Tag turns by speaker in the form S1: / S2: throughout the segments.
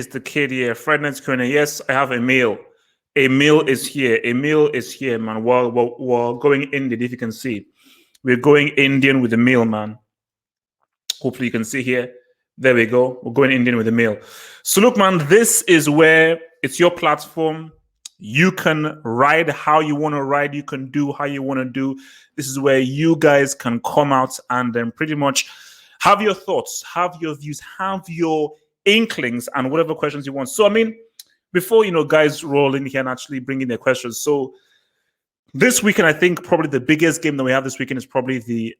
S1: the kid here. Fernandes corner. Yes, I have a meal. A meal is here. A meal is here, man. We're going Indian, if you can see. We're going Indian with the meal, man. Hopefully you can see here. There we go. We're going Indian with the meal. So look, man, this is where it's your platform. You can ride how you want to ride. You can do how you want to do. This is where you guys can come out and then pretty much have your thoughts, have your views, have your inklings and whatever questions you want. So, I mean, before, guys roll in here and actually bring in their questions. So this weekend, I think probably the biggest game that we have this weekend is probably the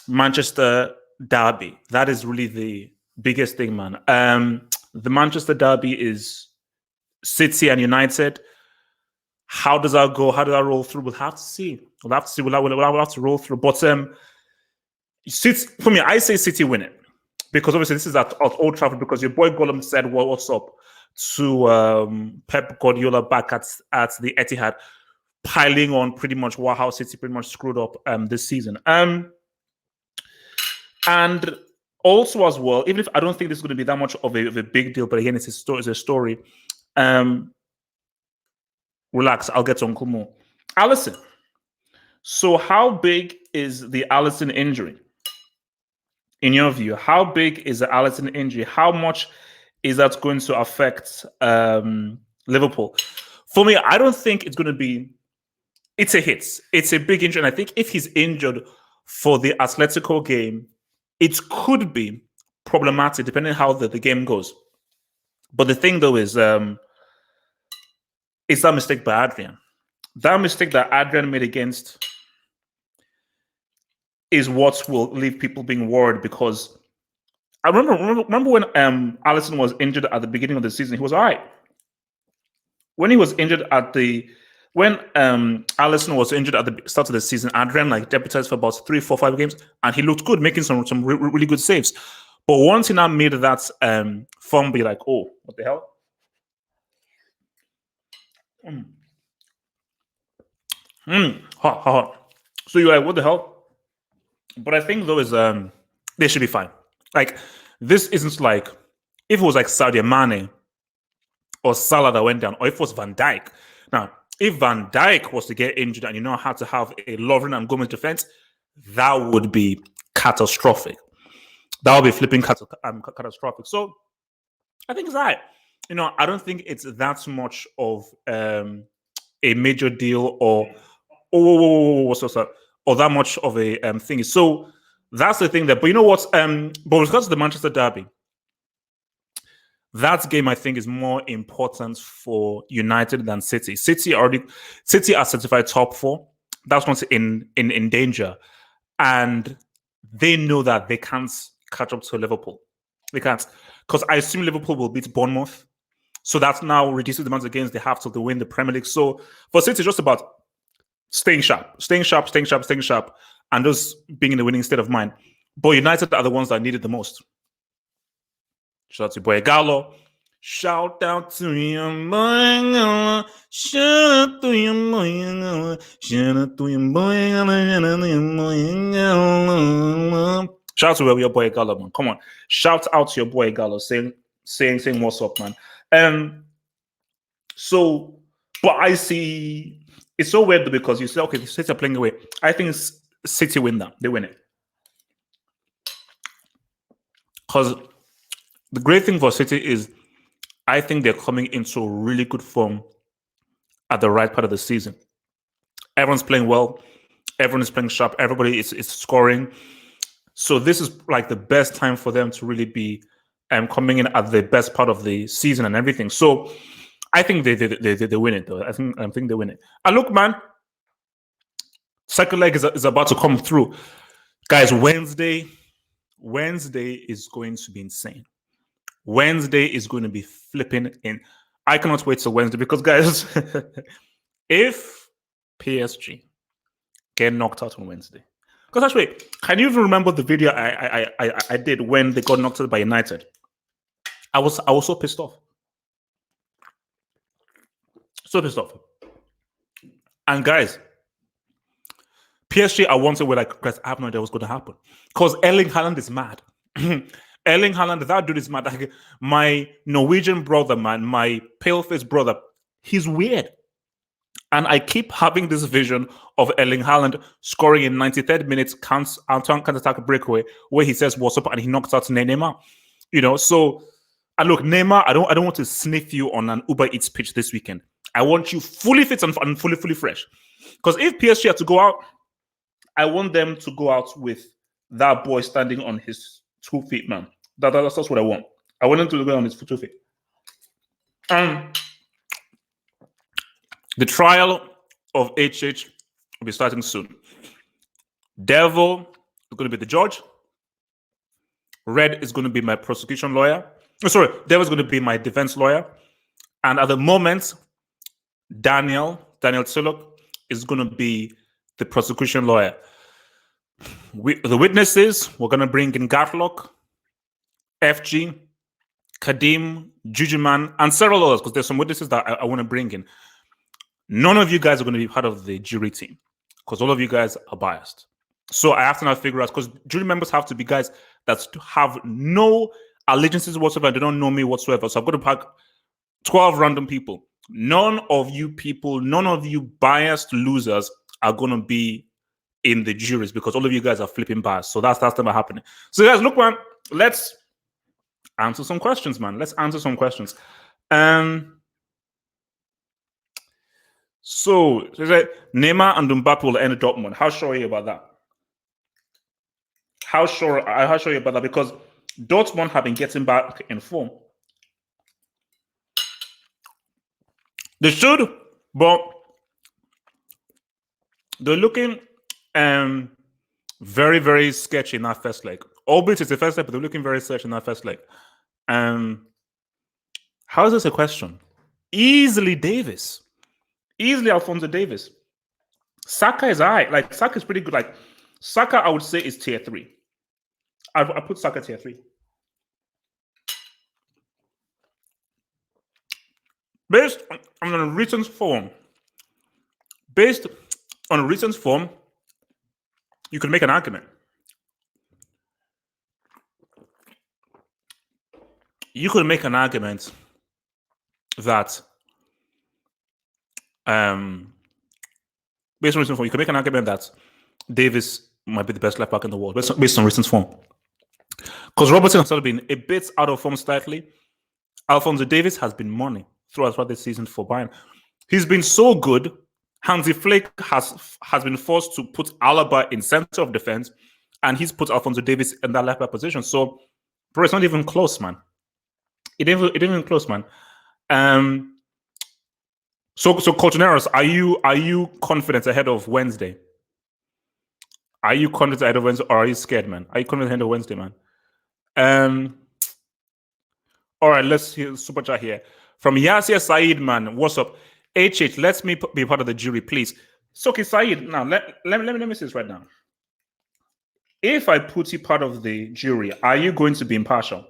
S1: Manchester Derby. That is really the biggest thing, man. The Manchester Derby is City and United. How does that go? How does that roll through? We'll have to see. We'll have to see. We'll have to roll through. But City, for me, I say City win it. Because obviously this is at Old Trafford, because your boy Gollum said, well, what's up to Pep Guardiola back at the Etihad, piling on pretty much how City pretty much screwed up this season. And also as well, even if I don't think this is going to be that much of a big deal, but again, it's a story. Relax, I'll get to Uncle Mo. Alisson. So how big is the Alisson injury? In your view, how big is the Alisson injury? How much is that going to affect Liverpool? For me, I don't think it's going to be... It's a hit. It's a big injury. And I think if he's injured for the Atletico game, it could be problematic depending on how the game goes. But the thing, though, is it's that mistake by Adrian. That mistake that Adrian made against is what will leave people being worried, because I remember when Alisson was injured at the beginning of the season, he was all right. When he was injured when Alisson was injured at the start of the season, Adrian debuted for about 3, 4, 5 games, and he looked good, making some really good saves. But once he now made that form be like, oh, what the hell? Hot. So you're like, what the hell? But I think though is they should be fine. This isn't like if it was like Sadio Mane or Salah that went down, or if it was Van Dijk. Now, if Van Dijk was to get injured and how to have a Lovren and Gomez defense, that would be catastrophic. That would be flipping catastrophic. So I think it's right. I don't think it's that much of a major deal or that much of a thing. So that's the thing there. But you know what? But with regards to the Manchester Derby, that game I think is more important for United than City. City are certified top 4. That's not in danger, and they know that they can't catch up to Liverpool. They can't, because I assume Liverpool will beat Bournemouth. So that now reduces the amount of games they have to win the Premier League. So for City, it's just about staying sharp, and just being in the winning state of mind. But United are the ones that need it the most. Shout out to your boy Gallo. Shout out to your boy Gallo. Shout out to your boy Gallo. Shout out to your boy Gallo. Shout out to your boy Gallo, man. Come on. Shout out to your boy Gallo saying what's up, man. So, but I see it's so weird because you say, okay, the City are playing away. I think City win that. They win it. Because the great thing for City is I think they're coming into really good form at the right part of the season. Everyone's playing well. Everyone is playing sharp. Everybody is scoring. So this is like the best time for them to really be coming in at the best part of the season and everything. So I think they win it, though. I think they win it. And look, man, second leg is about to come through. Guys, Wednesday is going to be insane. Wednesday is going to be flipping in. I cannot wait till Wednesday because, guys, if PSG get knocked out on Wednesday, because actually, can you even remember the video I did when they got knocked out by United? I was so pissed off. So pissed off. And guys, PSG, I want to be like, guys, I have no idea what's going to happen. Because Erling Haaland is mad. Erling Haaland, that dude is mad. Like, my Norwegian brother, man, my pale-faced brother, he's weird. And I keep having this vision of Erling Haaland scoring in 93rd minutes, counter-attack breakaway, where he says what's up and he knocks out Neymar. So and look, Neymar, I don't want to sniff you on an Uber Eats pitch this weekend. I want you fully fit and fully fresh. Because if PSG had to go out, I want them to go out with that boy standing on his 2 feet, man. That's what I want. I want him to go on his 2 feet. The trial of HH will be starting soon. Devil is going to be the judge. Red is going to be my prosecution lawyer. Devil is going to be my defense lawyer. And at the moment, Daniel Tsilok is going to be the prosecution lawyer. The witnesses, we're going to bring in Gatlock, FG, Kadim, Jujuman, and several others, because there's some witnesses that I want to bring in. None of you guys are going to be part of the jury team, because all of you guys are biased. So I have to now figure out, because jury members have to be guys that have no allegiances whatsoever, they don't know me whatsoever. So I've got to pack 12 random people. None of you people, none of you biased losers are going to be in the juries, because all of you guys are flipping biased. So that's never happening. So guys, look, man, let's answer some questions, man. Let's answer some questions. So Neymar and Mbappe will end Dortmund. How sure are you about that? How sure are you about that? Because Dortmund have been getting back in form. They should, but they're looking very, very sketchy in that first leg. Albeit it's the first leg, but they're looking very sketchy in that first leg. How is this a question? Easily Davis. Easily Alphonso Davis. Saka is alright. Like, Saka is pretty good. Like, Saka, I would say, is tier 3. I put Saka tier 3. Based on recent form, you could make an argument. You could make an argument that based on recent form, you could make an argument that Davis might be the best left back in the world based on recent form. Because Robertson has sort of been a bit out of form slightly. Alphonso Davis has been money throughout this season for Bayern. He's been so good. Hansi Flick has been forced to put Alaba in center of defense, and he's put Alphonso Davis in that left back position. So, bro, it's not even close, man. It ain't even close, man. So Colchoneros, are you confident ahead of Wednesday? Are you confident ahead of Wednesday, or are you scared, man? Are you confident ahead of Wednesday, man? All right, let's hear super chat here from Yasir Saeed, man. What's up? HH, let me be part of the jury, please. So, okay, Saeed, now let me say this right now. If I put you part of the jury, are you going to be impartial?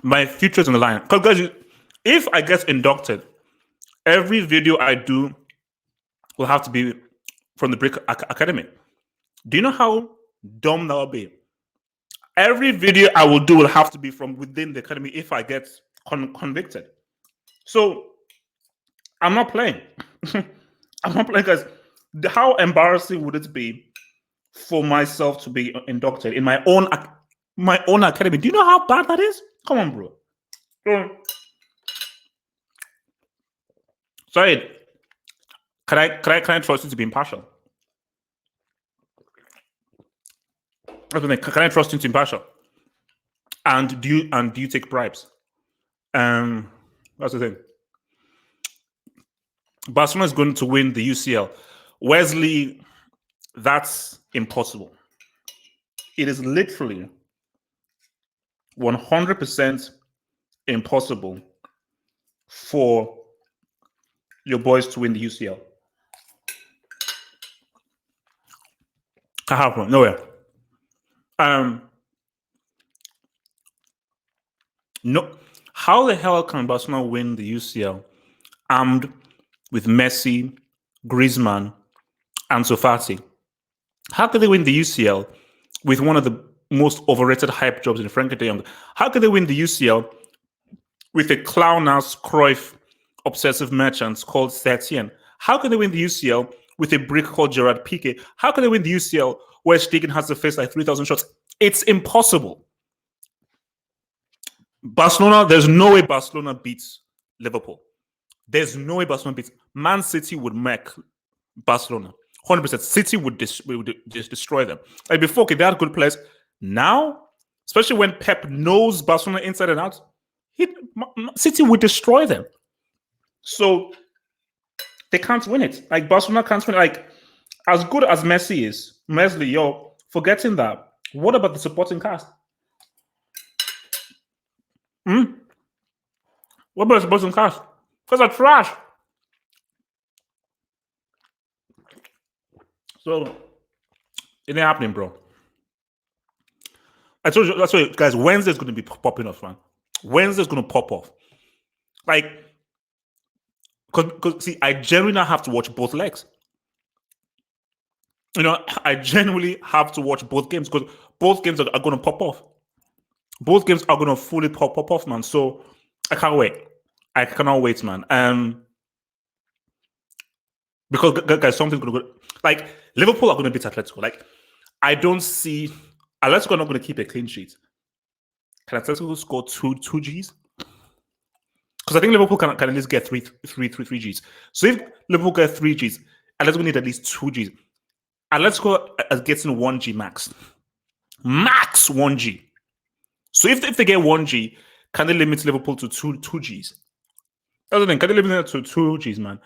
S1: My future is on the line. Because, guys, if I get inducted, every video I do will have to be from the Brick Academy. Do you know how dumb that will be? Every video I will do will have to be from within the academy if I get convicted. So I'm not playing. I'm not playing, because how embarrassing would it be for myself to be inducted in my own academy? Do you know how bad that is? Come on, bro. Sorry. Can I trust you to be impartial? Can I trust you to be impartial? And do you take bribes? That's the thing. Barcelona is going to win the UCL. Wesley, that's impossible. It is literally 100% impossible for your boys to win the UCL. Can't happen. Nowhere. No. How the hell can Barcelona win the UCL armed with Messi, Griezmann, and Ansu Fati? How could they win the UCL with one of the most overrated hype jobs in Frankie de Jong? How could they win the UCL with a clown-ass Cruyff obsessive merchant called Setien? How could they win the UCL with a brick called Gerard Piqué? How could they win the UCL where Stegen has to face like 3,000 shots? It's impossible. Barcelona, there's no way Barcelona beats Liverpool. There's no way Barcelona beats. Man City would make Barcelona. 100%. City would just destroy them. Like before, okay, they had good players. Now, especially when Pep knows Barcelona inside and out, City would destroy them. So they can't win it. Like Barcelona can't win it. Like as good as Messi is, Messi, you're forgetting that. What about the supporting cast? What about the supporting cast? Because they're trash. So it ain't happening, bro. I told you that's why, guys. Wednesday's going to be popping off, man. Wednesday's going to pop off. Like, because see, I genuinely have to watch both legs. You know, I genuinely have to watch both games because both games are going to pop off. Both games are going to fully pop off, man. So I can't wait. I cannot wait, man. Because guys, something's going to go. Like Liverpool are going to beat Atletico. Like I don't see Atletico are not going to keep a clean sheet. Can Atletico score two Gs? Because I think Liverpool can at least get three Gs. So if Liverpool get 3 Gs, Atletico need at least 2 Gs. Atletico is getting 1 G max. Max 1 G. So if they get 1 G, can they limit Liverpool to 2 Gs? That's the thing. Can they limit it to 2 Gs, man?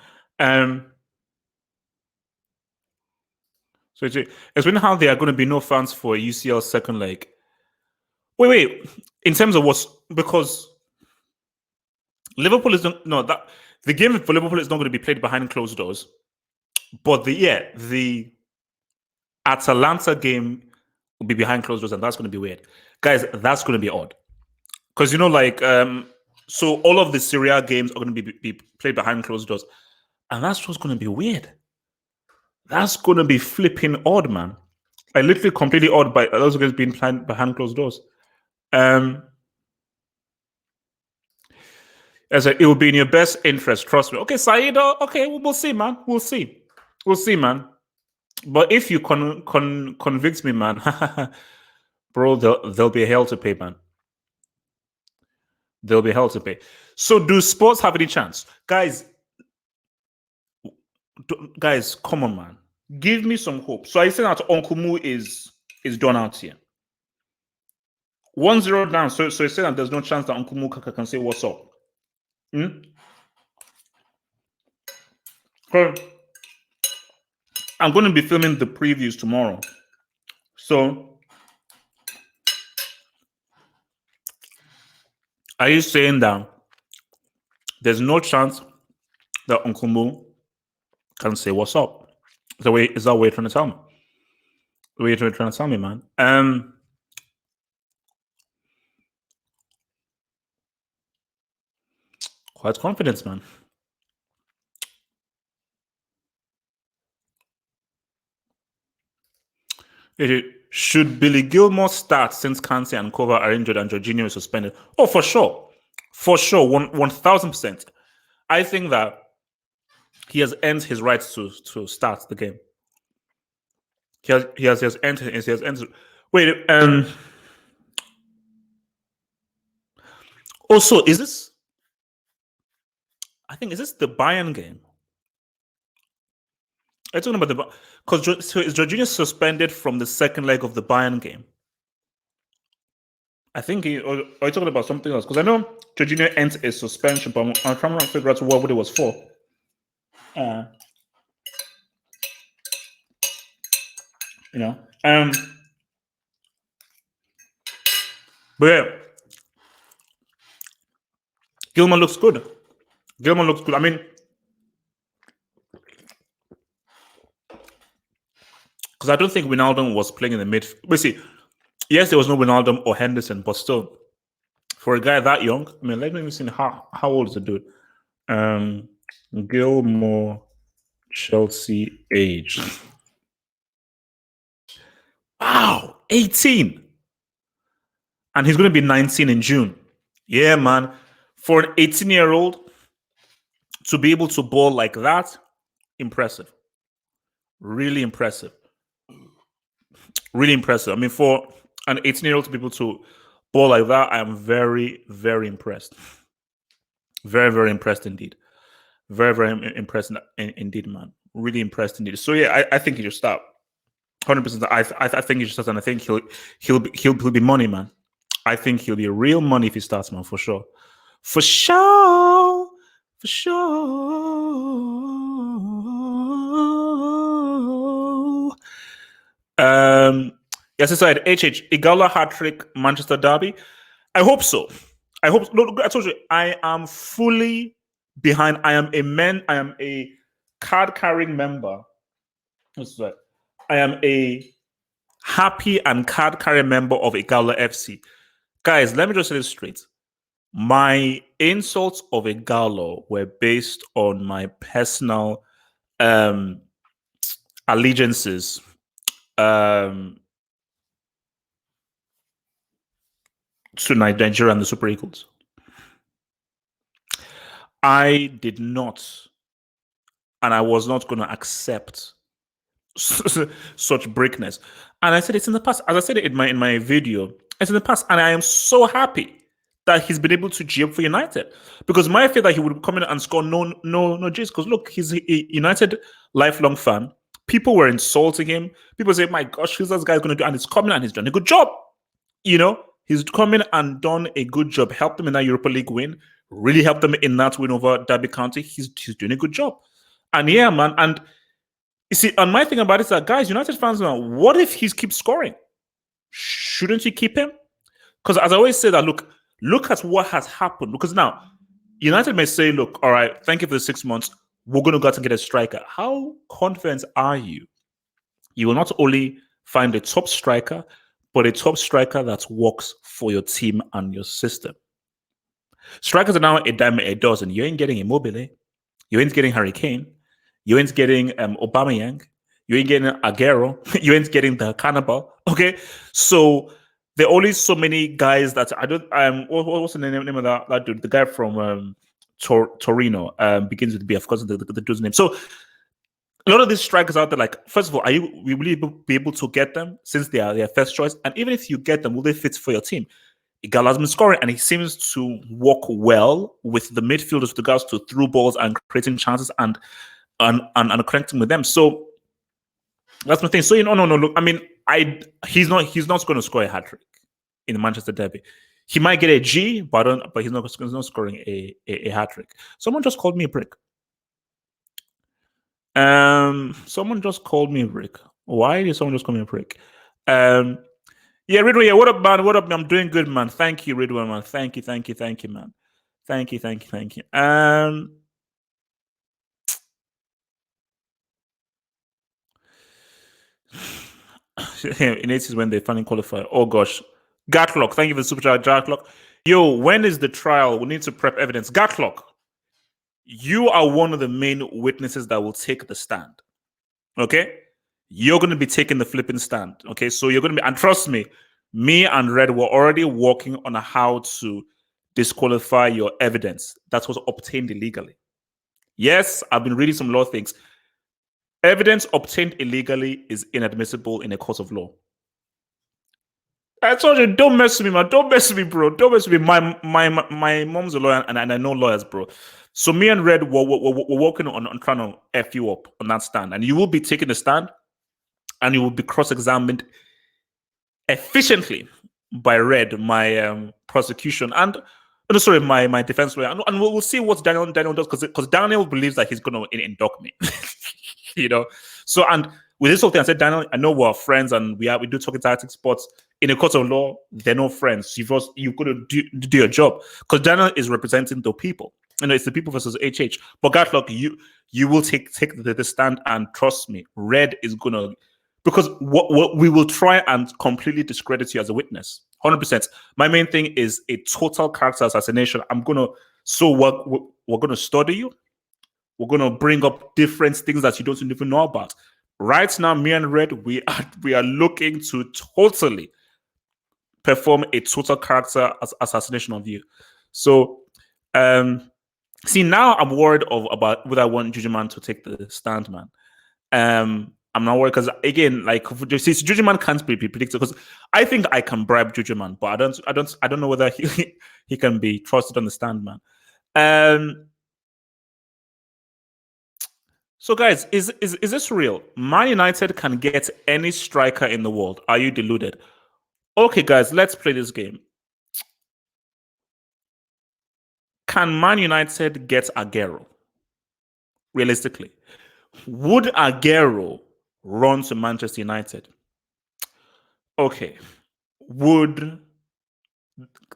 S1: So explain how there are going to be no fans for UCL second leg. Wait. In terms of what's because Liverpool is that the game for Liverpool is not going to be played behind closed doors. But the Atalanta game will be behind closed doors, and that's going to be weird, guys. That's going to be odd because so all of the Serie A games are going to be played behind closed doors, and that's just going to be weird. That's going to be flipping odd, man. Like literally completely odd by those guys being played behind closed doors. As it will be in your best interest, trust me. Okay, Saida. Okay, we'll see, man. We'll see, man. But if you convince me, man, bro, there'll be hell to pay, man. There'll be hell to pay. So, do Spurs have any chance, guys? Guys, come on, man. Give me some hope. So I say that Uncle Moo is done out here. 1-0 down. So I say that there's no chance that Uncle Moo can say what's up. I'm going to be filming the previews tomorrow. So, are you saying that there's no chance that Uncle Moo can say what's up? Is that what you're trying to tell me? The way you're trying to tell me, man. Quite confidence, man. Should Billy Gilmour start since Kansi and Kova are injured and Jorginho is suspended? Oh, for sure. 1,000%. I think that he has earned his right to start the game. He has entered. Wait, also, is this the Bayern game? I'm talking about because is Jorginho suspended from the second leg of the Bayern game? I think are you talking about something else? Because I know Jorginho entered a suspension, but I'm trying to figure out what it was for. But yeah, Gilmour looks good. I mean, because I don't think Ronaldo was playing in the mid. But see, yes, there was no Ronaldo or Henderson, but still, for a guy that young, I mean, let me see how old is the dude? Gilmour, Chelsea age. Wow, 18. And he's going to be 19 in June. Yeah, man. For an 18-year-old to be able to ball like that, impressive. Really impressive. Really impressive. I mean, for an 18-year-old to be able to ball like that, I am very, very impressed. Very, very impressed indeed. Very, very impressed indeed, man. Really impressed indeed. So yeah, I think he should start. 100%. I think he should start, and I think he'll be money, man. I think he'll be real money if he starts, man, for sure. For sure. For sure. Yes, I said HH Igala hat trick Manchester derby. I hope so. I hope. Look, I told you, I am fully behind. I am a card carrying member. What's that? I am a happy and card carrying member of Igala FC. Guys, let me just say this straight. My insults of Igalo were based on my personal allegiances. To Nigeria and the Super Eagles. I did not, and I was not going to accept such breakness. And I said it's in the past. As I said it in my video, it's in the past, and I am so happy that he's been able to G up for United. Because my fear that he would come in and score no G's. Because look, he's a United lifelong fan. People were insulting him. People say, "My gosh, who's this guy going to do?" And he's coming and he's done a good job. You know, he's come in and done a good job. Helped them in that Europa League win. Really helped them in that win over Derby County. He's doing a good job. And yeah, man. And you see, and my thing about it is that, guys, United fans, man, what if he keeps scoring? Shouldn't you keep him? Because as I always say that, look at what has happened. Because now, United may say, look, all right, thank you for the 6 months. We're going to go out and get a striker. How confident are you? You will not only find a top striker, but a top striker that works for your team and your system. Strikers are now a dime a dozen. You ain't getting Immobile. You ain't getting Harry Kain. You ain't getting Aubameyang. You ain't getting Aguero. You ain't getting the Cannibal. Okay, so there are only so many guys that I don't. What's the name of that dude? The guy from Torino begins with B. Of course, the dude's name. So a lot of these strikers out there, like, first of all, will you be able to get them since they are their first choice? And even if you get them, will they fit for your team? Igalo has been scoring, and he seems to work well with the midfielders with regards to through balls and creating chances and connecting with them. So that's my thing. So no. Look, I mean, he's not going to score a hat trick in the Manchester derby. He might get a G, but he's not scoring a hat trick. Someone just called me a prick. Someone just called me a prick. Why did someone just call me a prick? Yeah, Ridwan, yeah, what up, man? What up, man? I'm doing good, man. Thank you, Ridwan, man. Thank you, man. Thank you. In 80s when they finally qualify. Oh gosh. Gatlock, thank you for the super chat, Gatlock. Yo, when is the trial? We need to prep evidence. Gatlock, you are one of the main witnesses that will take the stand. Okay? You're going to be taking the flipping stand. Okay? So you're going to be, and trust me and Red were already working on how to disqualify your evidence that was obtained illegally. Yes, I've been reading some law things. Evidence obtained illegally is inadmissible in a court of law. I told you, don't mess with me, man. Don't mess with me, bro. Don't mess with me. My mom's a lawyer, and I know lawyers, bro. So me and Red were working on trying to F you up on that stand. And you will be taking the stand, and you will be cross-examined efficiently by Red, my prosecution, and sorry, my defense lawyer. And we'll see what Daniel does, because Daniel believes that he's going to induct me. You know? So, and with this whole thing, I said, Daniel, I know we're friends and we do talking tactics, but in a court of law, they're no friends. You've got to do your job, because Daniel is representing the people. You know, it's the people versus HH. But Gatlock, you will take the stand, and trust me, Red is gonna, because what we will try and completely discredit you as a witness. 100%. My main thing is a total character assassination. We're gonna study you. We're gonna bring up different things that you don't even know about. Right now, me and Red, we are looking to totally perform a total character assassination of you. So, see, now I'm worried about whether I want Jujuman to take the stand, man. I'm not worried because again, like see, Jujuman can't be predicted because I think I can bribe Jujuman, but I don't know whether he can be trusted on the stand, man. So guys, is this real? Man United can get any striker in the world. Are you deluded? Okay, guys, let's play this game. Can Man United get Aguero? Realistically, would Aguero run to Manchester United? Okay. Would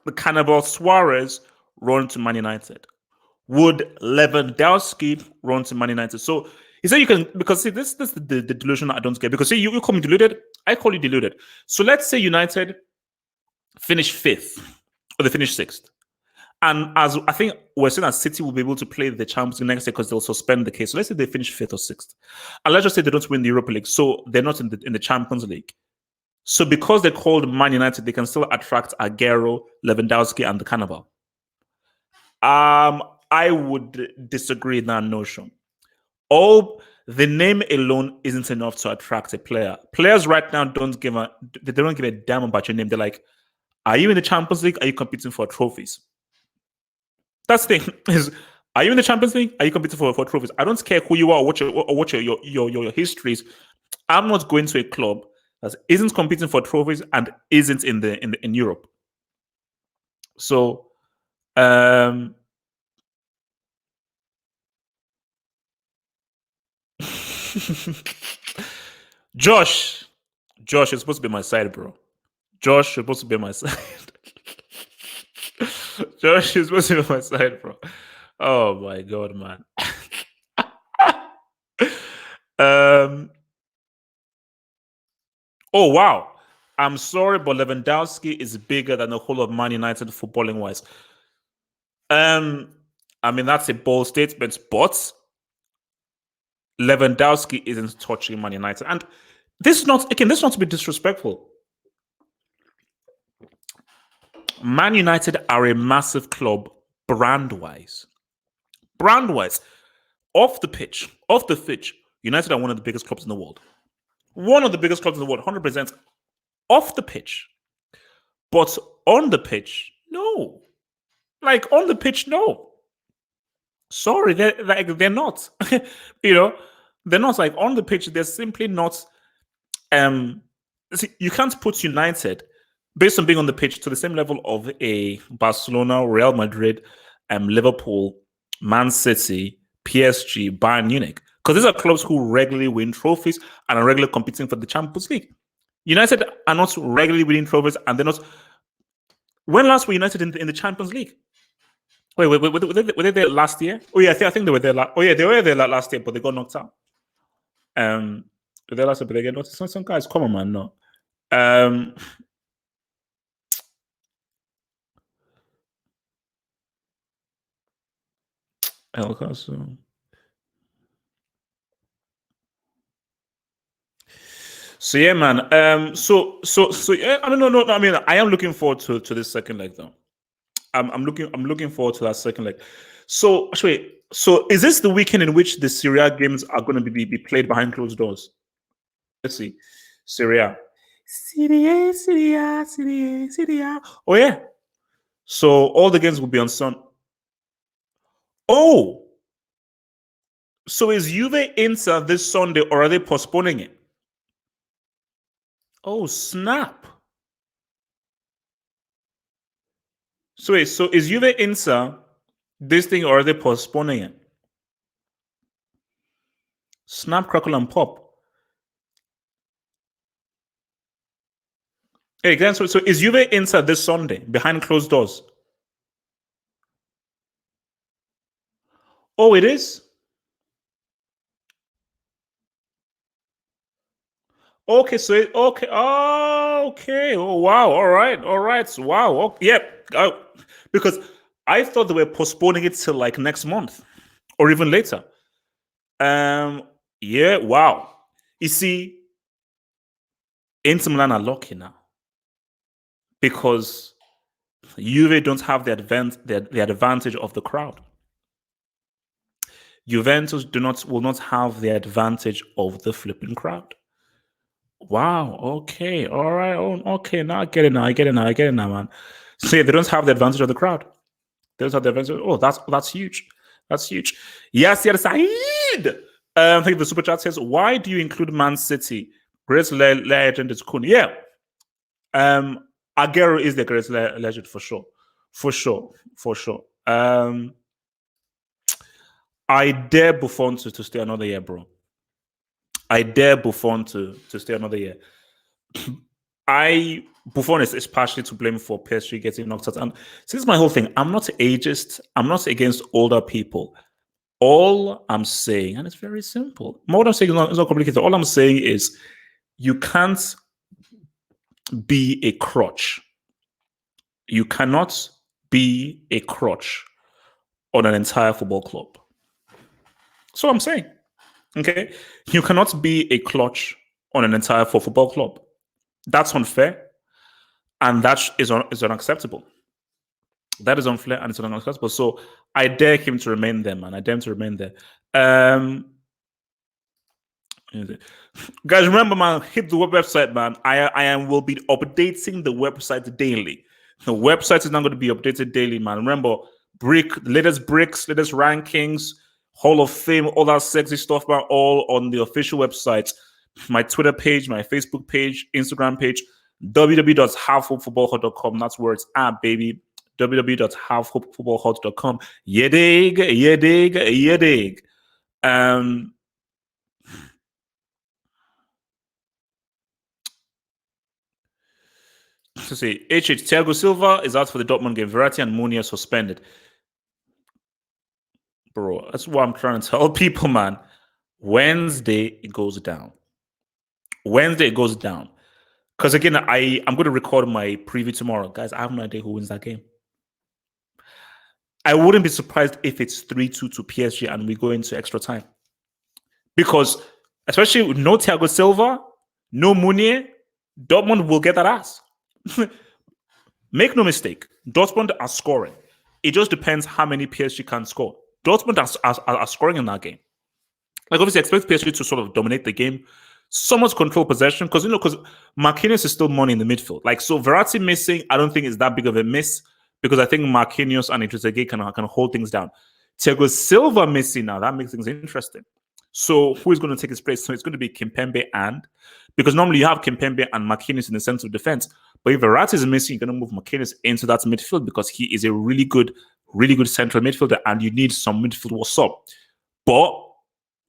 S1: the Cannibal Suarez run to Man United? Would Lewandowski run to Man United? So he said you can, because see, this is the delusion I don't get. Because see, you call me deluded, I call you deluded. So let's say United finish 5th or they finish 6th. And as I think we're saying that City will be able to play the Champions League next year because they'll suspend the case. So let's say they finish 5th or 6th. And let's just say they don't win the Europa League. So they're not in the Champions League. So because they're called Man United, they can still attract Aguero, Lewandowski, and the Cannibal. I would disagree in that notion. The name alone isn't enough to attract a player. Players right now don't give a damn about your name. They're like, are you in the Champions League? Are you competing for trophies? That's the thing. Is, are you in the Champions League? Are you competing for trophies? I don't care who you are or what your history is. I'm not going to a club that isn't competing for trophies and isn't in Europe. So Josh, you're supposed to be my side, bro. Josh, you're supposed to be my side. Josh, you're supposed to be my side, bro. Oh my god, man. Oh wow. I'm sorry, but Lewandowski is bigger than the whole of Man United footballing wise. I mean that's a bold statement, but Lewandowski isn't touching Man United. And this is not to be disrespectful. Man United are a massive club brand-wise. Brand-wise. Off the pitch, United are one of the biggest clubs in the world. One of the biggest clubs in the world, 100%. Off the pitch. But on the pitch, no. Like, on the pitch, no. Sorry, they're not. They're not. Like, on the pitch, they're simply not. See, you can't put United, based on being on the pitch, to the same level of a Barcelona, Real Madrid, Liverpool, Man City, PSG, Bayern Munich. Because these are clubs who regularly win trophies and are regularly competing for the Champions League. United are not regularly winning trophies, and they're not. When last were United in the Champions League? Wait, were they there last year? Oh yeah, I think they were there. They were there last year, but they got knocked out. They were there last year, but they got knocked out. Some guys, come on, man, no. El Caso. So yeah, man. So yeah. I mean, no. I mean, I am looking forward to this second leg, though. I'm looking forward to that second leg. So actually, is this the weekend in which the Serie A games are going to be played behind closed doors? Let's see, Serie A. Oh yeah. So all the games will be on Sun. Oh. So is Juve Inter this Sunday, or are they postponing it? Oh snap! So wait, so is Juve Inter this thing, or are they postponing it? Snap, crackle, and pop. Hey, again, so is Juve Inter this Sunday behind closed doors? Oh, it is. Okay, so okay, okay. Oh wow, all right. So, wow, oh, yep. Because I thought they were postponing it till like next month or even later. Yeah, wow. You see, Inter Milan are lucky now because Juve don't have the advantage of the crowd. Juventus will not have the advantage of the flipping crowd. Wow. Okay. All right. Oh, okay. Now I get it. I get it now, man. So yeah, they don't have the advantage of the crowd. They don't have the advantage. Oh, that's huge. That's huge. Yes, Saeed. I think the super chat says, "Why do you include Man City? Great legend is Kun." Yeah. Aguero is the greatest legend for sure. For sure. For sure. I dare Buffon to stay another year, bro. I dare Buffon to stay another year. Buffon is partially to blame for PSG getting knocked out. And this is my whole thing. I'm not ageist. I'm not against older people. All I'm saying, and it's very simple. What I'm saying is not complicated. All I'm saying is you can't be a crutch. You cannot be a crutch on an entire football club. So I'm saying, okay, you cannot be a clutch on an entire football club. That's unfair, and that is unacceptable. That is unfair and it's unacceptable. So I dare him to remain there, man. I dare him to remain there. Guys, remember, man, hit the website, man. I will be updating the website daily. The website is not going to be updated daily, man. Remember, latest bricks, latest rankings, Hall of Fame, all that sexy stuff, man, all on the official website. My Twitter page, my Facebook page, Instagram page, www.halfhopefootballhut.com. That's where it's at, baby. www.halfhopefootballhut.com. You dig, you dig, you dig. To see, Thiago Silva is out for the Dortmund game. Verratti and Mounier suspended. Bro, that's what I'm trying to tell people, man. Wednesday, it goes down. Wednesday, it goes down. Because again, I'm going to record my preview tomorrow. Guys, I have no idea who wins that game. I wouldn't be surprised if it's 3-2 to PSG and we go into extra time. Because, especially with no Thiago Silva, no Mounier, Dortmund will get that ass. Make no mistake, Dortmund are scoring. It just depends how many PSG can score. Dortmund are scoring in that game. Like, obviously, expect PSG to sort of dominate the game, somewhat control possession, because Marquinhos is still money in the midfield. Like, so Verratti missing, I don't think is that big of a miss, because I think Marquinhos and Trezeguet can hold things down. Thiago Silva missing now, that makes things interesting. So who is going to take his place? So it's going to be Kimpembe because normally you have Kimpembe and Marquinhos in the center of defense. But if Verratti is missing, you're going to move Marquinhos into that midfield because he is a really good central midfielder and you need some midfield what's up. But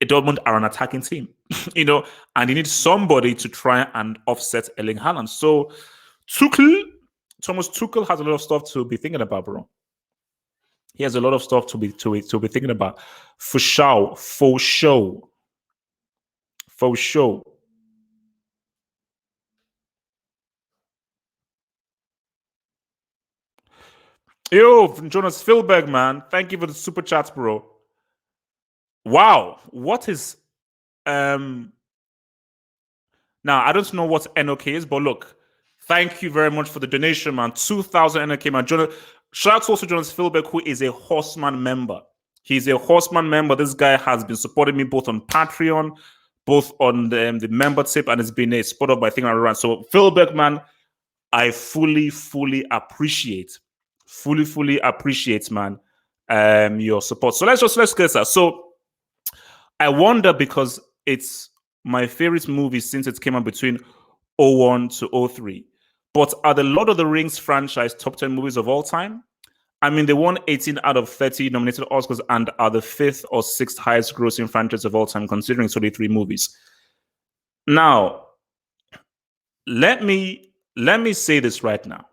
S1: Dortmund are an attacking team, and you need somebody to try and offset Erling Haaland. So Thomas Tuchel has a lot of stuff to be thinking about, bro. He has a lot of stuff to be thinking about. For sure. Yo, Jonas Philberg, man. Thank you for the super chats, bro. Wow. What is now I don't know what NOK is, but look, thank you very much for the donation, man. 2,000 NOK, man. Shout out to also Jonas Philberg, who is a Horseman member. He's a Horseman member. This guy has been supporting me both on Patreon, both on the member tip, and it's been a spot up by thing around. So Philberg, man, I fully appreciate, man, your support. So let's get that. So I wonder, because it's my favorite movie since it came out between 01 to 03. But are the Lord of the Rings franchise top 10 movies of all time? I mean, they won 18 out of 30 nominated Oscars and are the 5th or 6th highest grossing franchise of all time, considering 33 movies. Now, let me say this right now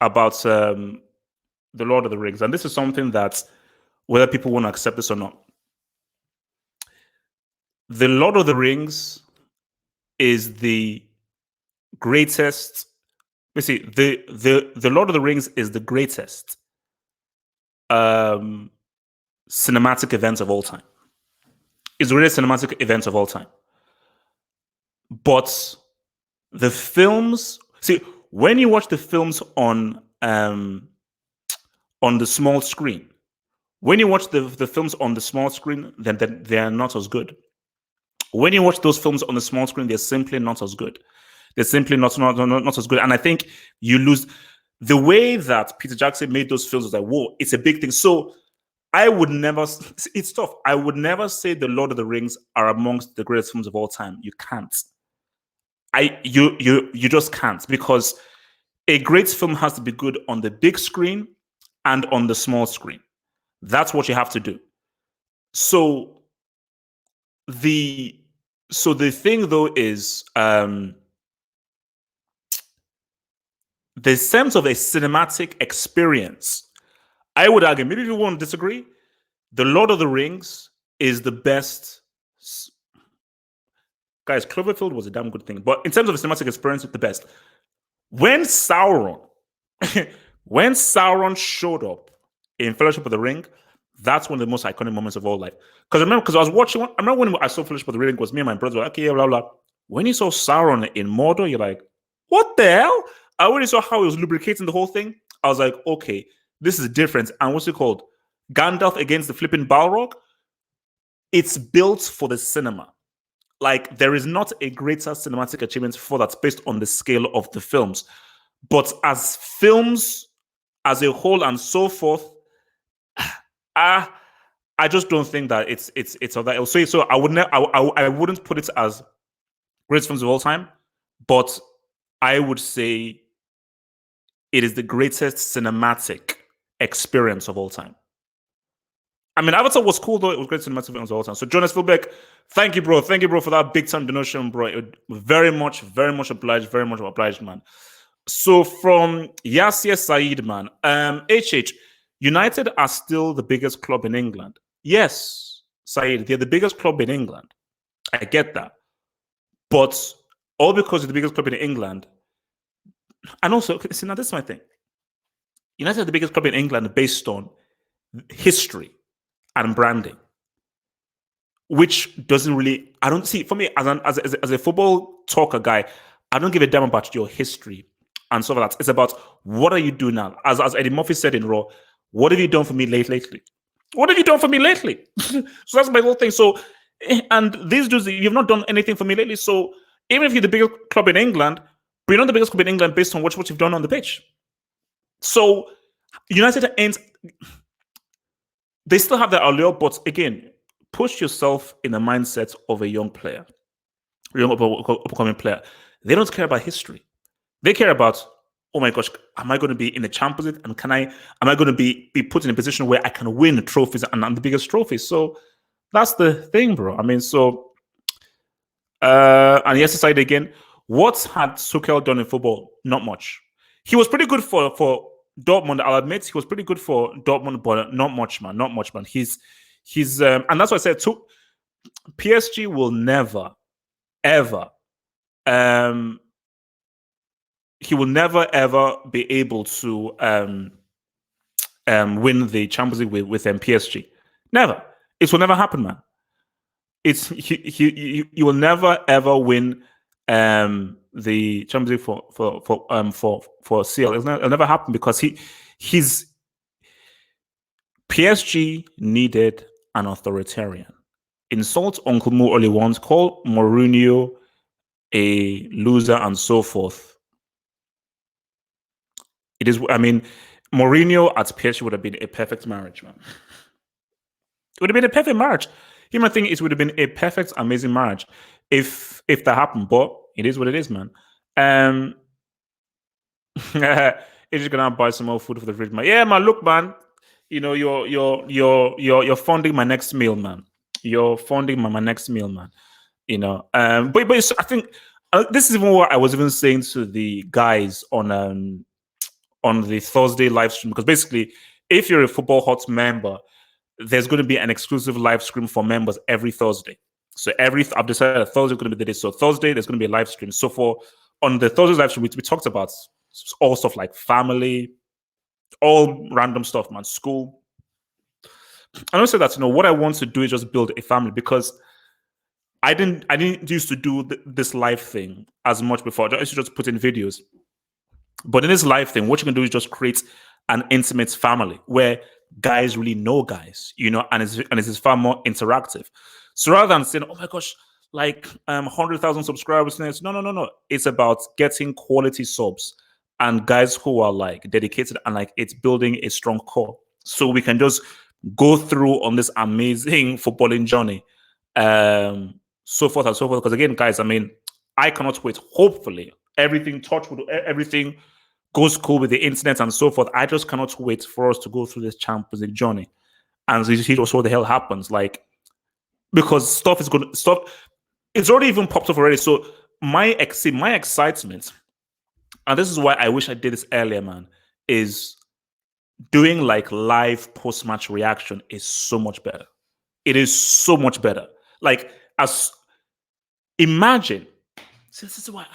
S1: about the Lord of the Rings, and this is something that, whether people want to accept this or not, the Lord of the Rings is the greatest. The Lord of the Rings is the greatest cinematic event of all time. It's the greatest cinematic event of all time. But the films, see, when you watch the films on the small screen, when you watch the films on the small screen, then they are not as good. When you watch those films on the small screen, they're simply not as good. They're simply not as good. And I think you lose the way that Peter Jackson made those films was like, whoa, it's a big thing. So I would never, it's tough. I would never say The Lord of the Rings are amongst the greatest films of all time. You can't. You just can't, because a great film has to be good on the big screen and on the small screen. That's what you have to do. So the thing though is the sense of a cinematic experience. I would argue, maybe if you won't disagree, The Lord of the Rings is the best. Guys, Cloverfield was a damn good thing, but in terms of a cinematic experience, it's the best. When Sauron, when Sauron showed up in Fellowship of the Ring, that's one of the most iconic moments of all life. Because I was watching, I remember when I saw Fellowship of the Ring, was me and my brother were like, okay, blah, blah. When you saw Sauron in Mordor, you're like, what the hell? I already saw how he was lubricating the whole thing. I was like, okay, this is different. And what's it called? Gandalf against the flipping Balrog. It's built for the cinema. Like, there is not a greater cinematic achievement for that based on the scale of the films. But as films as a whole and so forth, I just don't think that it's all that. So I wouldn't put it as greatest films of all time, but I would say it is the greatest cinematic experience of all time. I mean, Avatar was cool, though. It was great cinematic films of all time. So, Jonas Philbeck, thank you, bro. Thank you, bro, for that big time donation, bro. Very much obliged, man. So, from Yasir Saeed, man, HH, United are still the biggest club in England. Yes, Saeed, they're the biggest club in England. I get that. But all because they're the biggest club in England. And also, see, now this is my thing. United are the biggest club in England based on history and branding, which doesn't really, I don't see, for me, as a football talker guy, I don't give a damn about your history and stuff like that. It's about what are you doing now? As Eddie Murphy said in Raw, what have you done for me lately? What have you done for me lately? So that's my whole thing. So, and these dudes, you've not done anything for me lately. So even if you're the biggest club in England, but you're not the biggest club in England based on what you've done on the pitch. So United ain't, they still have that allure, but again, push yourself in the mindset of a young player, a young upcoming player. They don't care about history. They care about, oh my gosh, am I going to be in the Champions League? And am I going to be put in a position where I can win trophies and the biggest trophies? So that's the thing, bro. I mean, so, and yes, aside again, what had Tuchel done in football? Not much. He was pretty good for Dortmund. I'll admit he was pretty good for Dortmund, but not much, man. Not much, man. He's and that's why I said PSG will never, ever, he will never ever be able to win the Champions League with PSG. Never. It will never happen, man. It's he will never ever win the Champions League for CL. It'll never happen because he's PSG needed an authoritarian. Insult Uncle Mo only once, call Mourinho a loser and so forth. It is, I mean, Mourinho at PSG would have been a perfect marriage, man. It would have been a perfect marriage. Human thing, it would have been a perfect, amazing marriage if that happened. But it is what it is, man. It's just gonna buy some more food for the fridge, man. Yeah, man. Look, man. You know, you're funding my next meal, man. You're funding my next meal, man. You know, but I think this is even what I was even saying to the guys on the Thursday live stream, because basically, if you're a Football Hot member, there's going to be an exclusive live stream for members every Thursday. So I've decided Thursday is going to be the day. So Thursday, there's going to be a live stream. So on the Thursday live stream, we talked about all stuff like family, all random stuff, man, school. And I said that, what I want to do is just build a family, because I didn't used to do this live thing as much before. I used to just put in videos. But in this live thing, what you can do is just create an intimate family where guys really know guys, and it's far more interactive. So rather than saying, "Oh my gosh, like 100,000 subscribers," no, no, no, no. It's about getting quality subs and guys who are like dedicated and like it's building a strong core. So we can just go through on this amazing footballing journey, so forth and so forth. Because again, guys, I mean, I cannot wait. Hopefully, everything goes cool with the internet and so forth. I just cannot wait for us to go through this Champions League journey and see what the hell happens. Like, because stuff is going to stop. It's already even popped up already. So my excitement, and this is why I wish I did this earlier, man, is doing like live post match reaction is so much better. It is so much better. Like, as imagine. See, this is why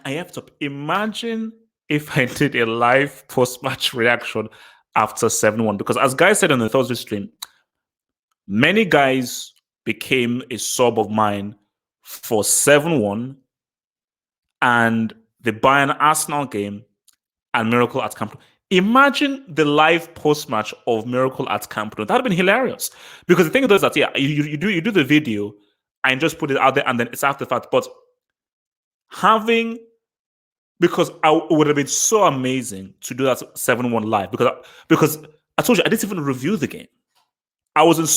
S1: I have to imagine if I did a live post match reaction after 7-1. Because as guys said on the Thursday stream, many guys became a sub of mine for 7-1 and the Bayern Arsenal game and Miracle at Camp Nou. Imagine the live post match of Miracle at Camp Nou. That'd have been hilarious. Because the thing is that, yeah, you do the video and just put it out there and then it's after the fact. But because it would have been so amazing to do that 7-1 live because I told you I didn't even review the game. I was in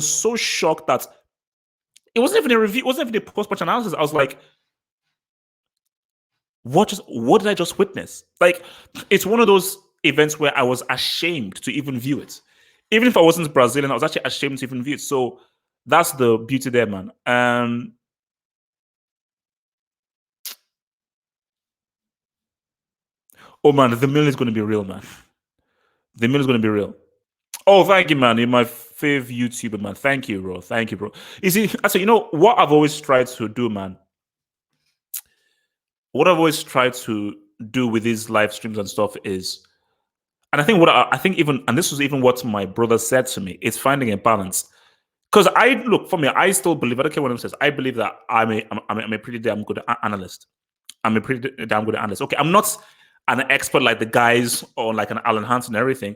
S1: so shocked that it wasn't even a review, it wasn't even a post-match analysis. I was like, what did I just witness? Like, it's one of those events where I was ashamed to even view it. Even if I wasn't Brazilian, I was actually ashamed to even view it. So that's the beauty there, man. Oh man, the million is going to be real, man. The million is going to be real. Oh, thank you, man. You're my fave YouTuber, man. Thank you, bro. Thank you, bro. You see, you know what I've always tried to do, man. What I've always tried to do with these live streams and stuff is, and I think I think even, and this was even what my brother said to me, is finding a balance. Because for me, I still believe. I don't care what anyone says. I believe that I'm a pretty damn good analyst. I'm a pretty damn good analyst. Okay, I'm not an expert like the guys or like an Alan Hansen and everything.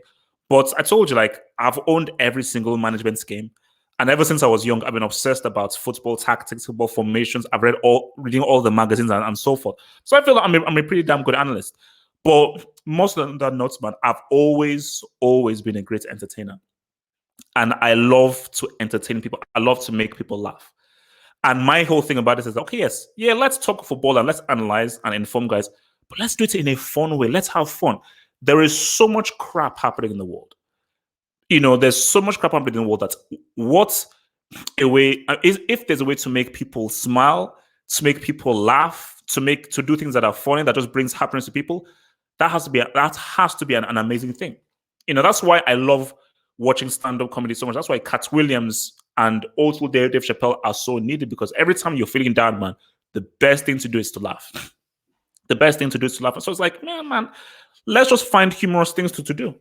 S1: But I told you, like, I've owned every single management scheme. And ever since I was young, I've been obsessed about football tactics, football formations. I've reading all the magazines and so forth. So I feel like I'm a pretty damn good analyst. But most of that notes, man, I've always been a great entertainer. And I love to entertain people. I love to make people laugh. And my whole thing about this is, okay, yes, yeah, let's talk football and let's analyze and inform guys, but let's do it in a fun way. Let's have fun. There is so much crap happening in the world. There's so much crap happening in the world that if there's a way to make people smile, to make people laugh, to do things that are funny, that just brings happiness to people, that has to be an amazing thing. That's why I love watching stand-up comedy so much. That's why Cat Williams and also Dave Chappelle are so needed, because every time you're feeling down, man, the best thing to do is to laugh. The best thing to do is to laugh. So it's like, man, let's just find humorous things to do.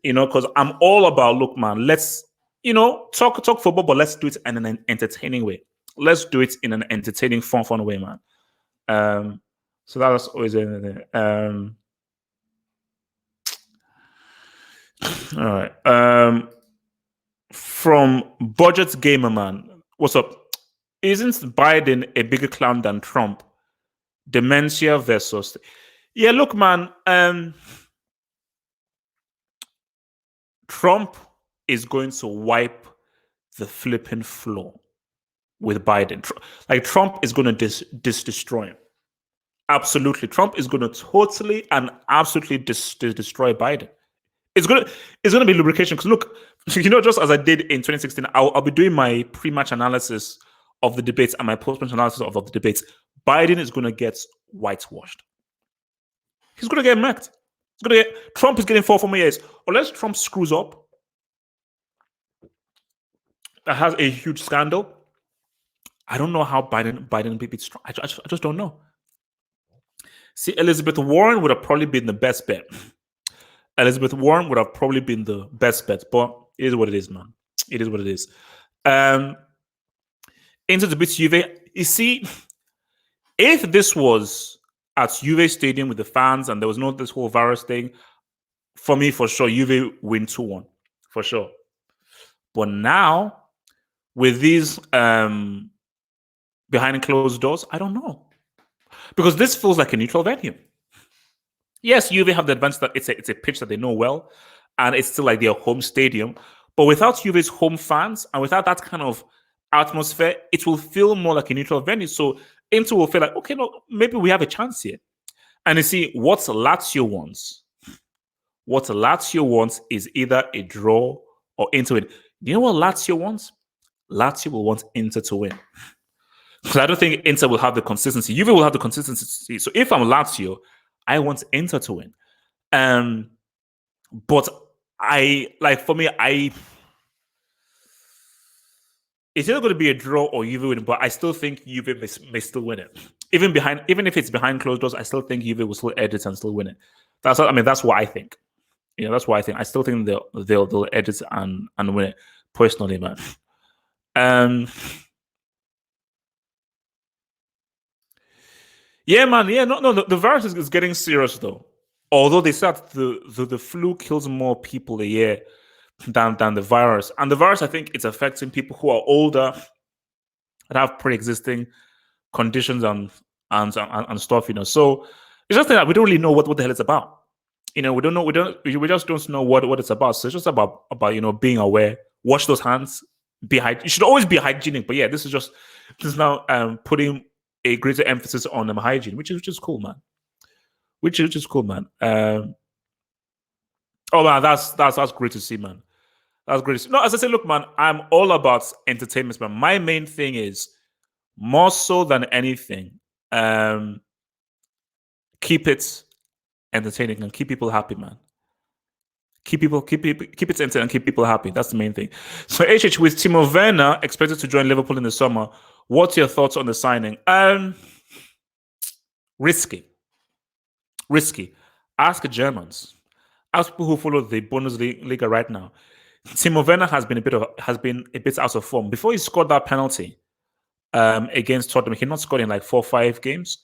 S1: Because I'm all about, look, man, let's, talk football, but let's do it in an entertaining way. Let's do it in an entertaining, fun way, man. So that's always anything. All right. From Budget Gamer, man, what's up? Isn't Biden a bigger clown than Trump? Dementia versus, yeah. Look, man. Trump is going to wipe the flipping floor with Biden. Like, Trump is going to destroy him. Absolutely. Trump is going to totally and absolutely destroy Biden. It's gonna be lubrication. Because look, just as I did in 2016, I'll be doing my pre-match analysis of the debates and my post-match analysis of the debates. Biden is gonna get whitewashed. He's gonna get murked. Trump is getting 4 more years. Unless Trump screws up, that has a huge scandal. I don't know how Biden beats Trump. I just don't know. See, Elizabeth Warren would have probably been the best bet. Elizabeth Warren would have probably been the best bet, but it is what it is, man. It is what it is. Inter to beat Juve. You see, if this was at Juve Stadium with the fans and there was no this whole virus thing, for me, for sure, Juve win 2-1. For sure. But now, with these behind closed doors, I don't know. Because this feels like a neutral venue. Yes, Juve have the advantage that it's a pitch that they know well, and it's still like their home stadium. But without Juve's home fans and without that kind of atmosphere, it will feel more like a neutral venue. So Inter will feel like, okay, no, maybe we have a chance here. And you see, what Lazio wants is either a draw or Inter win. You know what Lazio wants? Lazio will want Inter to win. Because I don't think Inter will have the consistency. Juve will have the consistency. So if I'm Lazio, I want Inter to win. But it's either going to be a draw or Juve win, but I still think Juve may still win it. Even if it's behind closed doors, I still think Juve will still edit and still win it. That's what I think. That's what I think. I still think they'll edit and win it personally, man. Yeah, man. Yeah, no. The virus is getting serious though. Although they said the flu kills more people a year than the virus, and the virus, I think, it's affecting people who are older that have pre-existing conditions and stuff. So it's just that we don't really know what the hell it's about. We don't know. We just don't know what it's about. So it's just about being aware. Wash those hands. You should always be hygienic. But yeah, this is now putting a greater emphasis on hygiene, which is cool, man. Which is cool, man. Oh man, that's great to see, man. That's great to see. No, as I say, look, man, I'm all about entertainment, man. My main thing is more so than anything, keep it entertaining and keep people happy, man. Keep it entertaining and keep people happy. That's the main thing. So HH, with Timo Werner expected to join Liverpool in the summer, what's your thoughts on the signing? Risky. Ask Germans. Ask people who follow the Bundesliga right now. Timo Werner has been a bit out of form. Before he scored that penalty against Tottenham, he not scored in like 4 or 5 games,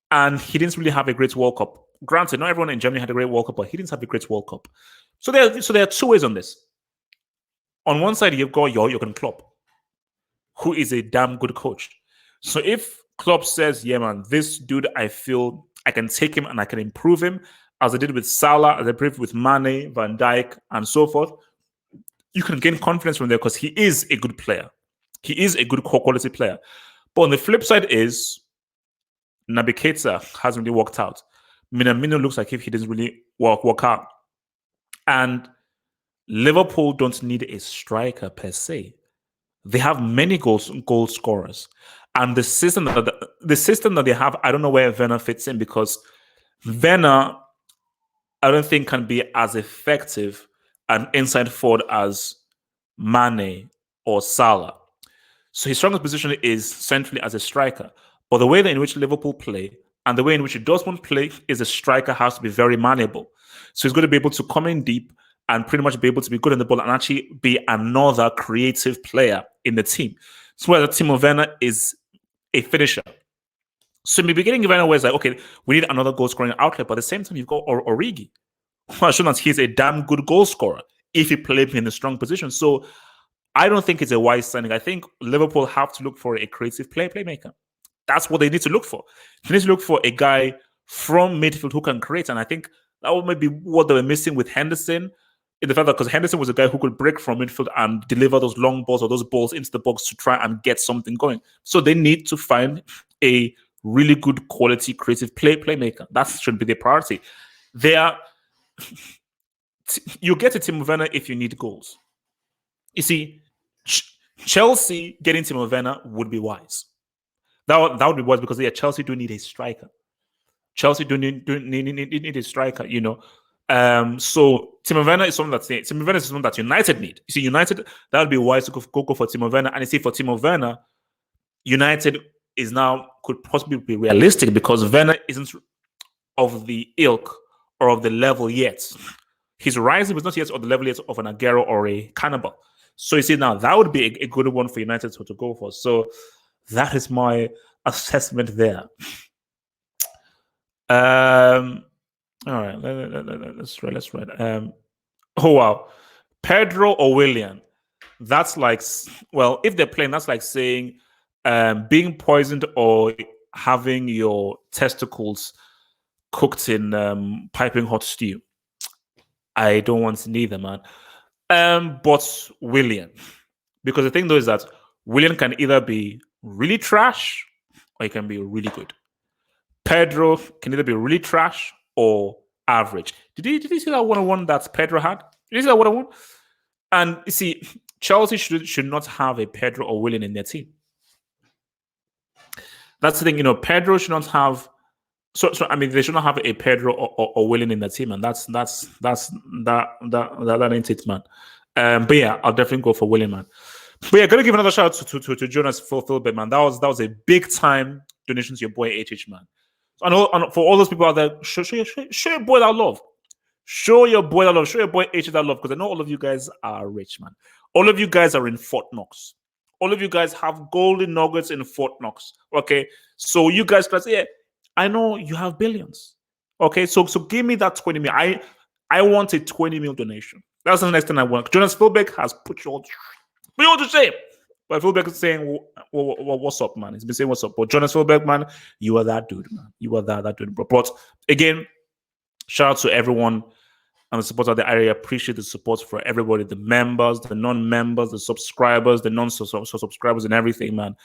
S1: and he didn't really have a great World Cup. Granted, not everyone in Germany had a great World Cup, but he didn't have a great World Cup. So there are 2 ways on this. On one side, you've got Jurgen Klopp, who is a damn good coach. So if Klopp says, yeah, man, this dude, I feel I can take him and I can improve him, as I did with Salah, as I did with Mane, Van Dijk, and so forth, you can gain confidence from there because he is a good player. He is a good quality player. But on the flip side is Naby Keita hasn't really worked out. Minamino looks like if he doesn't really work out. And Liverpool don't need a striker per se. They have many goal scorers. And the system that they have, I don't know where Werner fits in, because Werner, I don't think, can be as effective an inside forward as Mane or Salah. So his strongest position is centrally as a striker. But the way in which Liverpool play and the way in which Dortmund play is a striker has to be very malleable. So he's going to be able to come in deep and pretty much be able to be good in the ball and actually be another creative player in the team. So where Timo Werner is a finisher. So in the beginning, Werner was like, okay, we need another goal scoring outlet. But at the same time, you've got Origi, who has shown that he's a damn good goal scorer if he played in a strong position. So I don't think it's a wise signing. I think Liverpool have to look for a creative playmaker. That's what they need to look for. They need to look for a guy from midfield who can create. And I think that would maybe what they were missing with Henderson, in the fact that because Henderson was a guy who could break from midfield and deliver those long balls or those balls into the box to try and get something going. So they need to find a really good quality creative playmaker. That should be their priority. You get to Timo Werner if you need goals. You see, Chelsea getting Timo Werner would be wise. That would be wise because Chelsea do need a striker. Chelsea do need a striker, So Timo Werner is something that United need. You see, United, that would be wise to go for Timo Werner. And you see, for Timo Werner, United could possibly be realistic because Werner isn't of the ilk or of the level yet. He's rising, but not yet of the level yet of an Aguero or a Cannibal. So you see, now that would be a good one for United to go for. So that is my assessment there. All right, let's read. Oh wow, Pedro or Willian. That's like, well, if they're playing, that's like saying being poisoned or having your testicles cooked in piping hot stew. I don't want neither, man. But Willian, because the thing though is that Willian can either be really trash or he can be really good. Pedro can either be really trash or average. Did you see that 1-on-1 that Pedro had? Did you see that 1-on-1? And you see, Chelsea should not have a Pedro or Willian in their team. That's the thing, Pedro should not have. So I mean, they should not have a Pedro or Willian in the team, and that ain't it, man. But yeah, I'll definitely go for Willian, man. But yeah, gotta give another shout out to Jonas Philbin, man. That was a big time donation to your boy HH, man. So I know for all those people out there, show your boy that love. Show your boy that love. Show your boy HH that love, because I know all of you guys are rich, man. All of you guys are in Fort Knox. All of you guys have golden nuggets in Fort Knox. Okay, so you guys can say, yeah, I know you have billions. Okay, so give me that 20 mil. I want a 20 mil donation. That's the next thing I want. Jonas Philbeck has put you all to shame. But Philbeck is saying, what's up, man? He's been saying what's up. But Jonas Philbeck, man, you are that dude, man. You are that dude, bro. But again, shout out to everyone and the support of the area. Appreciate the support for everybody, the members, the non-members, the subscribers, the non-subscribers, and everything, man.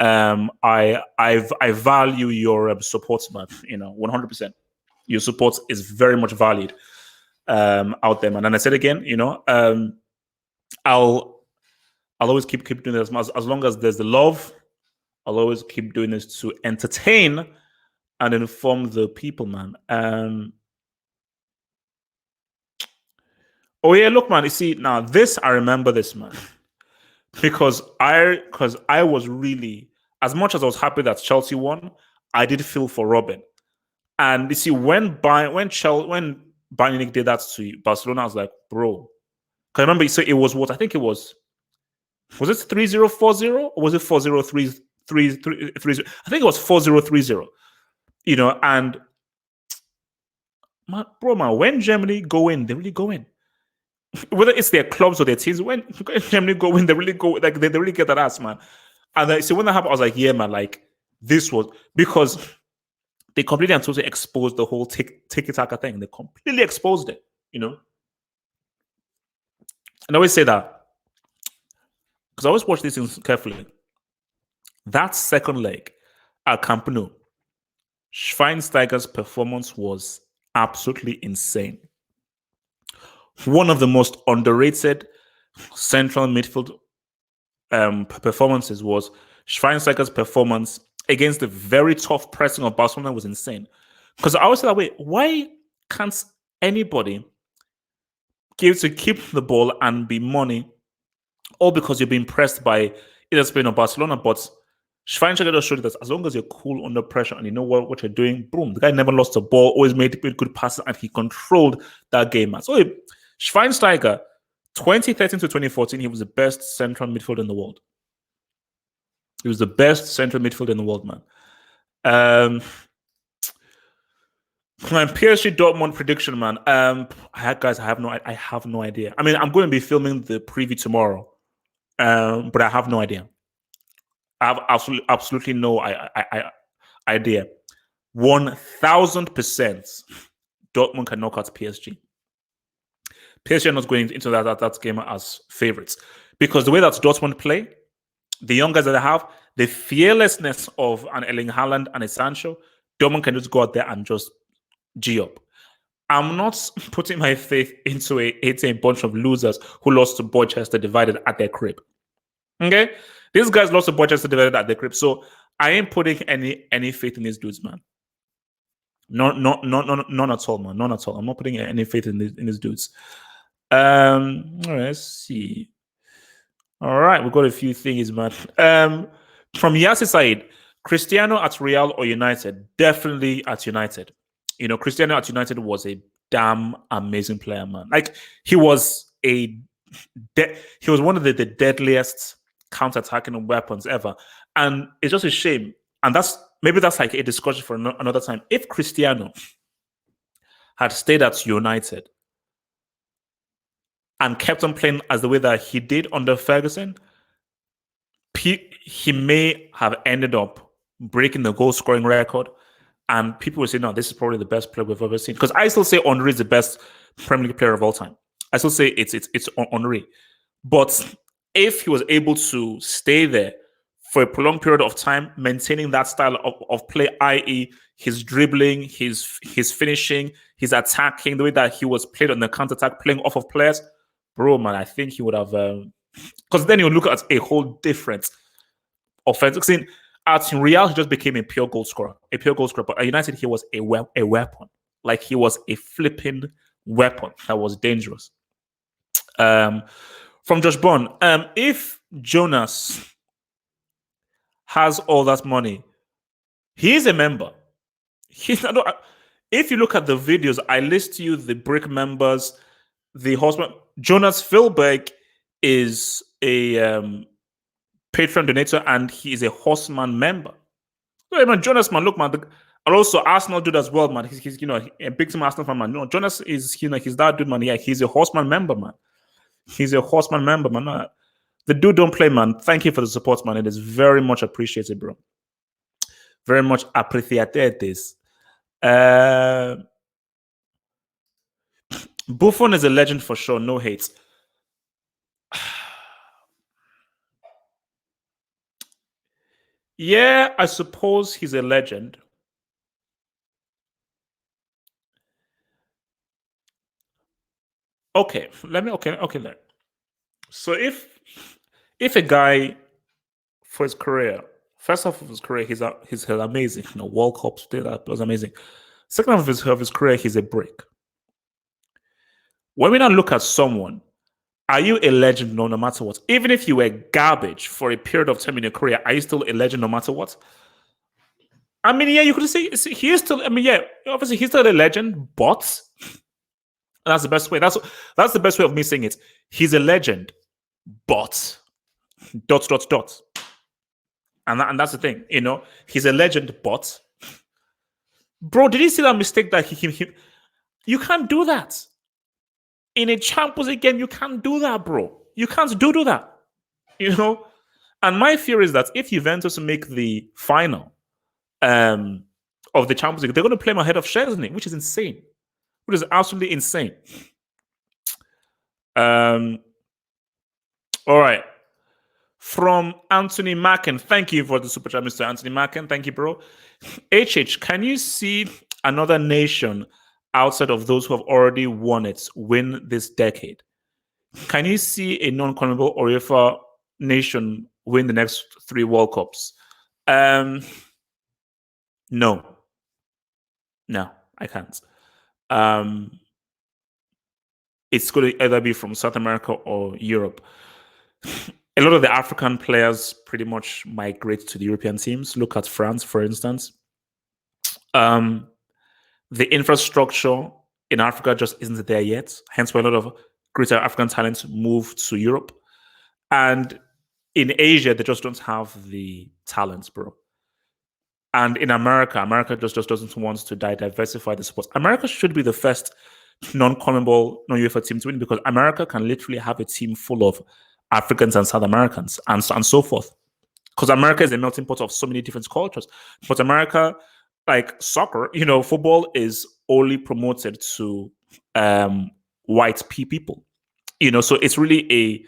S1: I value your support, man. 100%. Your support is very much valued out there, man. And I said again, I'll always keep doing this as long as there's the love. I'll always keep doing this to entertain and inform the people, man. Oh yeah, look, man. You see, now this I remember this, man. Because I was really, as much as I was happy that Chelsea won, I did feel for Robin. And you see, when Bayern Munich did that to Barcelona, I was like, bro. Because I remember, so it was what I think it was it 3040 or was it 40330? I think it was 4030. And man, when Germany go in, they really go in. Whether it's their clubs or their teams, when Germany go in, they really go, like they really get that ass, man. And so when that happened, I was like, yeah, man, like this was because they completely and totally exposed the whole tiki-taka thing. They completely exposed it, And I always say that because I always watch these things carefully. That second leg at Camp Nou, Schweinsteiger's performance was absolutely insane. One of the most underrated central midfield performances was Schweinsteiger's performance against the very tough pressing of Barcelona was insane. Because I always say that way, why can't anybody keep the ball and be money, all because you're being pressed by either Spain or Barcelona? But Schweinsteiger just showed that as long as you're cool under pressure and you know what you're doing, boom, the guy never lost the ball, always made good passes, and he controlled that game, man. So Schweinsteiger, 2013 to 2014, he was the best central midfielder in the world. He was the best central midfielder in the world, man. My PSG Dortmund prediction, man. Guys, I have no idea. I mean, I'm going to be filming the preview tomorrow, but I have no idea. I have absolutely no idea. 1000% Dortmund can knock out PSG. PSG are not going into that game as favorites because the way that Dortmund play, the young guys that they have, the fearlessness of an Erling Haaland and a Sancho, Dortmund can just go out there and just G up. I'm not putting my faith into a bunch of losers who lost to Bochester divided at their crib. Okay? These guys lost to Bochester divided at their crib. So I ain't putting any faith in these dudes, man. None at all, man. None at all. I'm not putting any faith in these dudes. All right, let's see. All right, we've got a few things, man. From Yasser Said, Cristiano at Real or United? Definitely at United. Cristiano at United was a damn amazing player, man. Like he was a he was one of the deadliest counter-attacking weapons ever. And it's just a shame. And that's like a discussion for another time. If Cristiano had stayed at United and kept on playing as the way that he did under Ferguson, he may have ended up breaking the goal scoring record. And people would say, no, this is probably the best player we've ever seen. Because I still say Henry is the best Premier League player of all time. I still say it's Henry. But if he was able to stay there for a prolonged period of time, maintaining that style of play, i.e., his dribbling, his finishing, his attacking, the way that he was played on the counter-attack, playing off of players, bro, man, I think he would have... Because then you look at a whole different offensive scene. At Real, he just became a pure goal scorer. But at United, he was a weapon. Like, he was a flipping weapon that was dangerous. From Josh Bond, if Jonas has all that money, he is a member. If you look at the videos, I list to you the brick members, the horseman. Jonas Philberg is a Patreon donator, and he is a Horseman member. So, man, Jonas, man, look, man, and also Arsenal dude as well, man. He's a big time Arsenal fan, man. No, Jonas is he's that dude, man. Yeah, he's a Horseman member, man. He's a Horseman member, man. No, the dude don't play, man. Thank you for the support, man. It is very much appreciated, bro. Very much appreciated. This. Buffon is a legend for sure. No hate. Yeah, I suppose he's a legend. Okay, okay. So if a guy for his career, first half of his career, he's amazing. World Cups, that was amazing. Second half of his career, he's a brick. When we now look at someone, are you a legend no matter what? Even if you were garbage for a period of time in your career, are you still a legend no matter what? I mean, yeah, you could say he is still. I mean, yeah, obviously he's still a legend, but that's the best way. That's the best way of me saying it. He's a legend, but ... And that's the thing, he's a legend, but bro, did you see that mistake that he you can't do that in a Champions League game? You can't do that, bro. You can't do that, And my fear is that if Juventus make the final of the Champions League, they're going to play him ahead of Szczesny, which is insane. Which is absolutely insane. All right. From Anthony Macken. Thank you for the super chat, Mr. Anthony Macken. Thank you, bro. HH, can you see another nation outside of those who have already won it win this decade? Can you see a non-CONMEBOL or UEFA nation win the next 3 World Cups? No, I can't. It's going to either be from South America or Europe. A lot of the African players pretty much migrate to the European teams. Look at France, for instance. The infrastructure in Africa just isn't there yet. Hence why a lot of greater African talents move to Europe. And in Asia, they just don't have the talents, bro. And in America just doesn't want to diversify the sports. America should be the first non-CONMEBOL, non-UEFA team to win, because America can literally have a team full of Africans and South Americans and so forth. Because America is a melting pot of so many different cultures. But America, like soccer, football is only promoted to white people. So it's really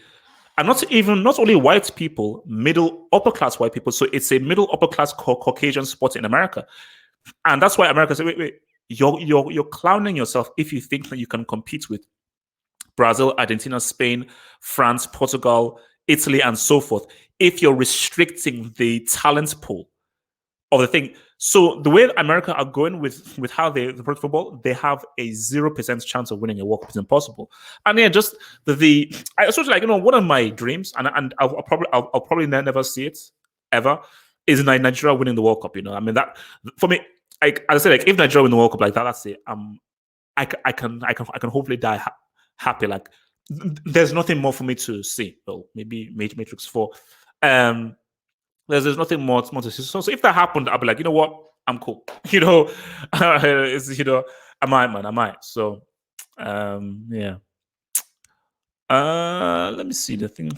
S1: and not only white people, middle upper class white people. So it's a middle upper class Caucasian sport in America, and that's why America said, "Wait, you're clowning yourself if you think that you can compete with Brazil, Argentina, Spain, France, Portugal, Italy, and so forth if you're restricting the talent pool of the thing." So the way America are going with how they approach football, they have a 0% chance of winning a World Cup. It's impossible. And yeah, just I sort of one of my dreams, and I'll probably never see it ever, is Nigeria winning the World Cup. I mean, that for me, as I said, if Nigeria win the World Cup like that, that's it. I can hopefully die happy. there's nothing more for me to see. Well, maybe Matrix 4. There's nothing more to see. So if that happened, I'll be like, you know what? I'm cool. It's, I might, man. I might. So, yeah. Let me see the thing.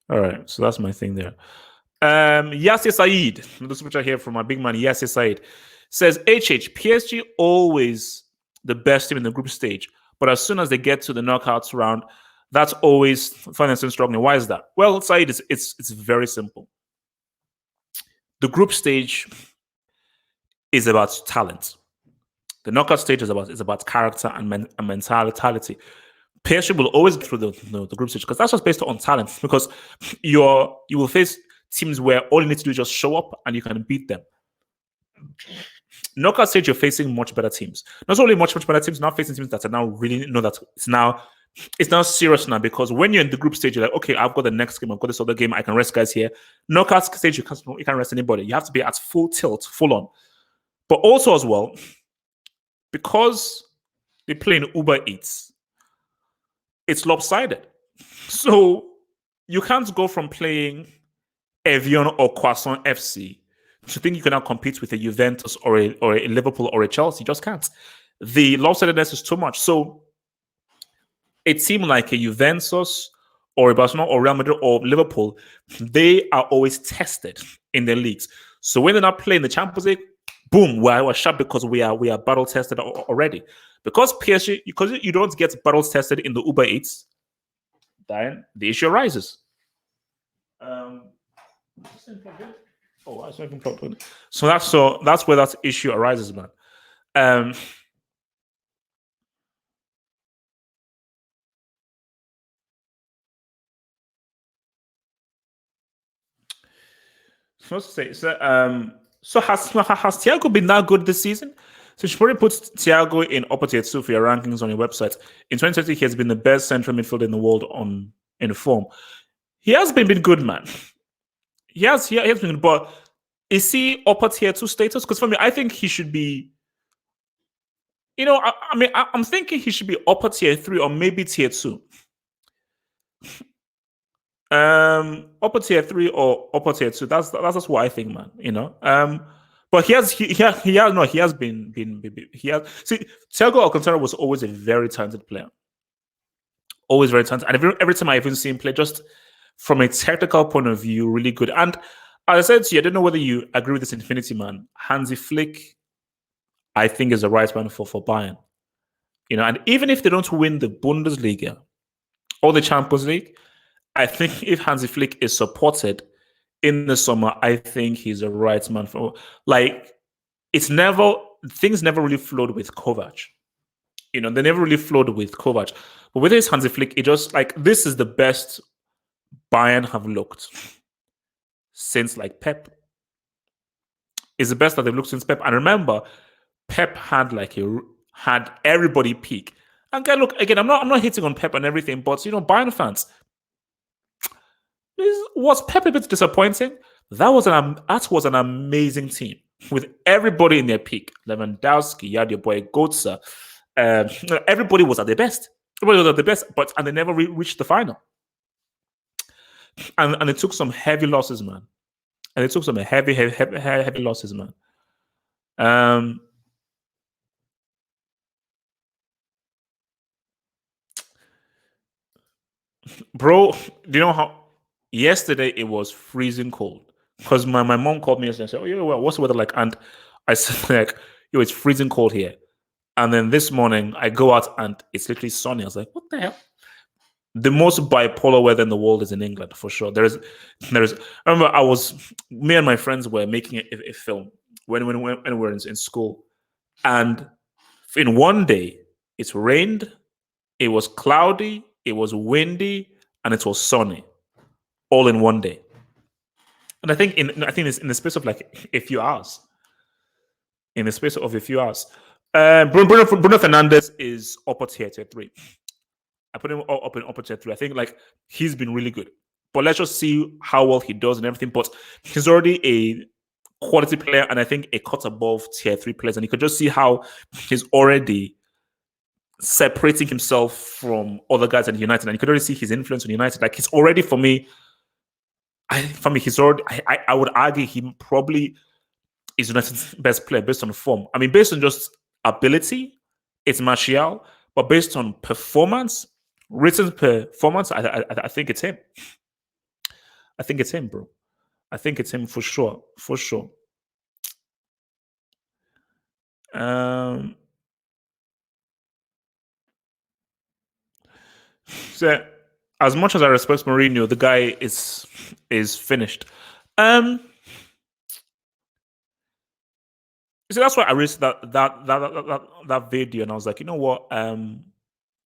S1: All right. So that's my thing there. Yasir Saeed, the super chat here from my big man Yasir Saeed, says PSG always the best team in the group stage, but as soon as they get to the knockouts round, that's always financing struggling. Why is that? Well, Saeed, it's very simple. The group stage is about talent. The knockout stage is about character and mentality. PSG will always get through the group stage because that's just based on talent. Because you will face teams where all you need to do is just show up and you can beat them. Knockout stage, you're facing much better teams. Not only much better teams, not facing teams that are now really know that it's now serious now, because when you're in the group stage, you're like, okay, I've got the next game, I've got this other game, I can rest guys here. Knockout stage, you can't rest anybody. You have to be at full tilt, full on. But also as well, because they play in Uber Eats, it's lopsided. So you can't go from playing Evian or Croissant FC to think you can now compete with a Juventus or a Liverpool or a Chelsea. You just can't. The lopsidedness is too much. So a team like a Juventus or a Barcelona or Real Madrid or Liverpool, they are always tested in their leagues. So when they're not playing the Champions League, boom, we're sharp because we are battle tested already. Because PSG, because you don't get battle tested in the Uber Eats, then the issue arises. Oh, that's not even plugged. So that's where that issue arises, man. Supposed to say so has Thiago been that good this season? So she probably puts Thiago in upper tier 2 for your rankings on your website. In 2020, he has been the best central midfielder in the world in form. He has been good, man. He has been good, but is he upper tier 2 status? Because for me, I think he should be. I'm thinking he should be upper tier 3 or maybe tier 2. Upper tier 3 or upper tier 2. That's what I think, man. But he has been. See, Thiago Alcantara was always a very talented player, always very talented, and every time I even see him play, just from a technical point of view, really good. And as I said to you, I don't know whether you agree with this, Infinity man. Hansi Flick, I think, is the right man for Bayern. And even if they don't win the Bundesliga or the Champions League, I think if Hansi Flick is supported in the summer, I think he's the right man for. Things never really flowed with Kovac. They never really flowed with Kovac. But with his Hansi Flick, it just this is the best Bayern have looked since Pep. It's the best that they've looked since Pep. And remember, Pep had had everybody peak. And look, again, I'm not hitting on Pep and everything, but Bayern fans, was Pep a bit disappointing? That was an amazing team with everybody in their peak. Lewandowski, you had your boy Götze. Everybody was at their best. Everybody was at the best, and they never reached the final. And it took some heavy losses, man. And it took some heavy losses, man. Bro, do you know how? Yesterday it was freezing cold because my mom called me yesterday and said, "Oh yeah, well, what's the weather like?" And I said, it's freezing cold here." And then this morning I go out and it's literally sunny. I was like, "What the hell?" The most bipolar weather in the world is in England for sure. There is. I remember me and my friends were making a film when we were in school, and in one day it rained, it was cloudy, it was windy, and it was sunny, all in one day. And I think it's in the space of a few hours. In the space of a few hours, Bruno Fernandes is upper tier 3. I put him up in upper tier 3. I think he's been really good, but let's just see how well he does and everything. But he's already a quality player, and I think a cut above tier 3 players, and you could just see how he's already separating himself from other guys at United, and you could already see his influence on United. Like he's already for me. He's already. I would argue he probably is United's best player based on form. I mean, based on just ability, it's Martial, but based on performance, written performance, I think it's him. I think it's him, bro. I think it's him for sure. For sure. So, as much as I respect Mourinho, the guy is finished. So that's why I raised that video, and I was like, you know what?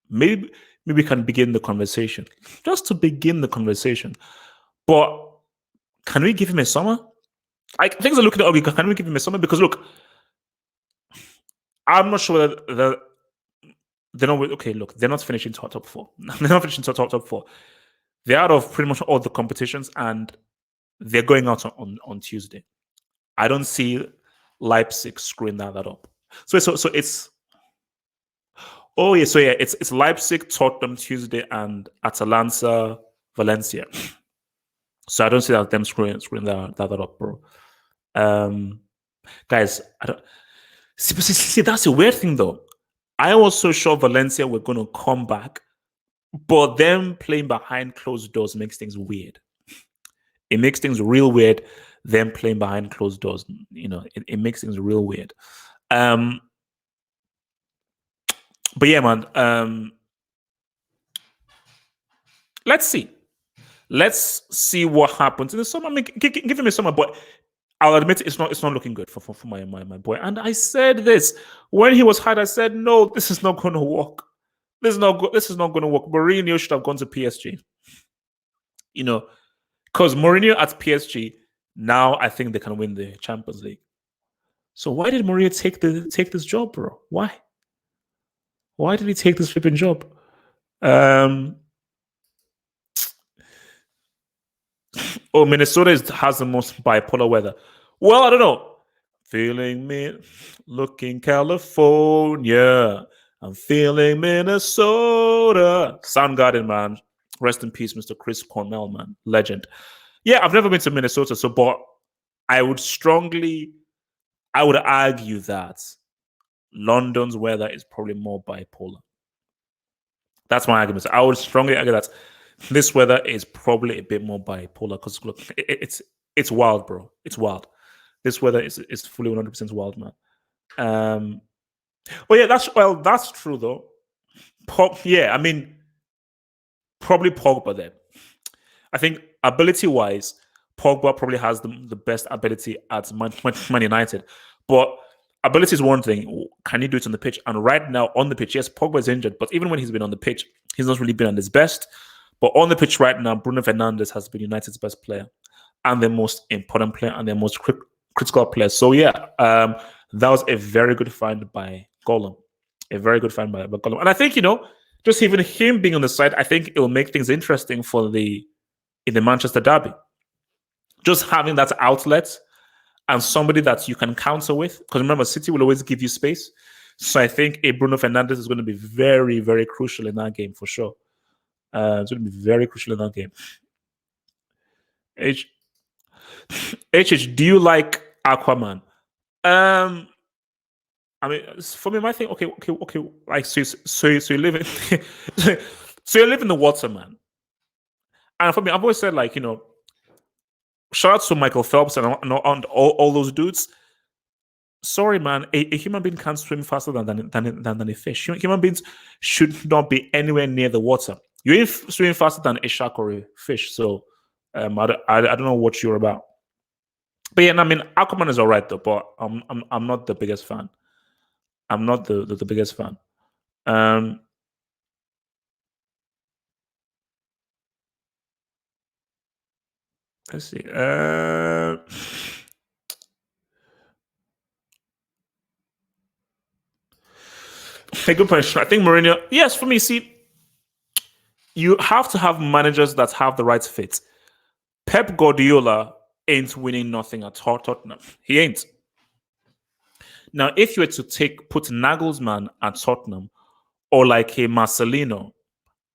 S1: Maybe we can begin the conversation, just to begin the conversation. But can we give him a summer? Like things are looking ugly. Can we give him a summer? Because look, I'm not sure that they're not okay. Look, they're not finishing top four. They're not finishing top four. They're out of pretty much all the competitions, and they're going out on Tuesday. I don't see Leipzig screwing that up. So it's it's Leipzig, Tottenham Tuesday, and Atalanta, Valencia. So I don't see that them screwing that up, bro. Guys, I don't see. That's a weird thing, though. I was so sure Valencia were going to come back, but them playing behind closed doors makes things weird. It makes things real weird. Them playing behind closed doors, it makes things real weird. But yeah, man. Let's see. Let's see what happens in the summer. I mean, give him a summer, but I'll admit it's not looking good for my boy. And I said this when he was hired. I said, no, this is not going to work. This is not going to work. Mourinho should have gone to PSG. Because Mourinho at PSG, now I think they can win the Champions League. So why did Mourinho take this job, bro? Why? Why did he take this flipping job? Minnesota has the most bipolar weather. Well, I don't know. Feeling me, looking California. I'm feeling Minnesota. Soundgarden, man. Rest in peace, Mr. Chris Cornell, man. Legend. Yeah, I've never been to Minnesota, but I would argue that London's weather is probably more bipolar. That's my argument. I would strongly argue that this weather is probably a bit more bipolar because look, it's wild, bro. It's wild. This weather is fully 100% wild, man. Yeah, that's true though. I mean, probably Pogba then. I think ability-wise, Pogba probably has the best ability at Man United. But ability is one thing. Can he do it on the pitch? And right now on the pitch, yes, Pogba is injured. But even when he's been on the pitch, he's not really been on his best. But on the pitch right now, Bruno Fernandes has been United's best player and their most important player and their most critical player. So yeah, that was a very good find by Gollum. A very good find by Gollum. And I think, just even him being on the side, I think it will make things interesting in the Manchester derby. Just having that outlet and somebody that you can counter with. Because remember, City will always give you space. So I think a Bruno Fernandes is going to be very, very crucial in that game for sure. It's going to be very crucial in that game. HH, do you like Aquaman? I mean, for me, my thing. Okay. Like, so you live in, so you live in the water, man. And for me, I've always said, like, shout out to Michael Phelps and all those dudes. Sorry, man, a human being can't swim faster than a fish. Human beings should not be anywhere near the water. You ain't swimming faster than a shark or a fish. So I don't know what you're about. But yeah, I mean, Aquaman is all right though, but I'm not the biggest fan. I'm not the biggest fan. Let's see. A good point. I think Mourinho. Yes, for me. See, you have to have managers that have the right fit. Pep Guardiola ain't winning nothing at Tottenham. He ain't. Now, if you were to put Nagelsmann at Tottenham or like a Marcelino,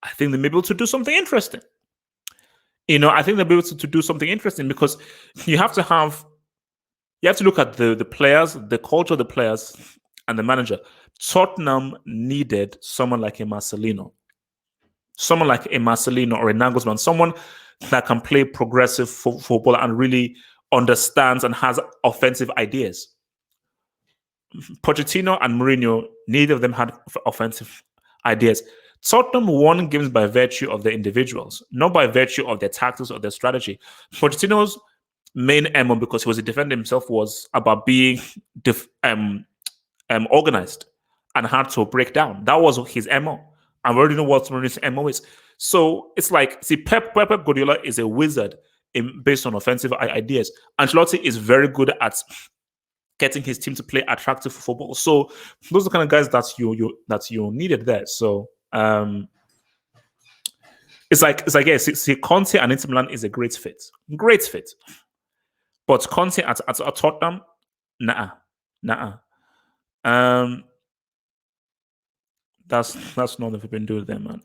S1: I think they may be able to do something interesting. I think they'll be able to do something interesting because you have to have you have to look at the players, the culture of the players, and the manager. Tottenham needed someone like a Marcelino, or a Nagelsmann, someone that can play progressive football and really understands and has offensive ideas. Pochettino and Mourinho, neither of them had offensive ideas. Tottenham won games by virtue of their individuals, not by virtue of their tactics or their strategy. Pochettino's main MO, because he was a defender himself, was about being organized and hard to break down. That was his MO. And we already know what Mourinho's MO is. So it's like, see, Pep Guardiola is a wizard based on offensive ideas. Ancelotti is very good at getting his team to play attractive football. So those are the kind of guys that you needed there. So it's like yeah, see, Conte and Inter Milan is a great fit, but Conte at Tottenham, nah. That's not what we've been doing there, man.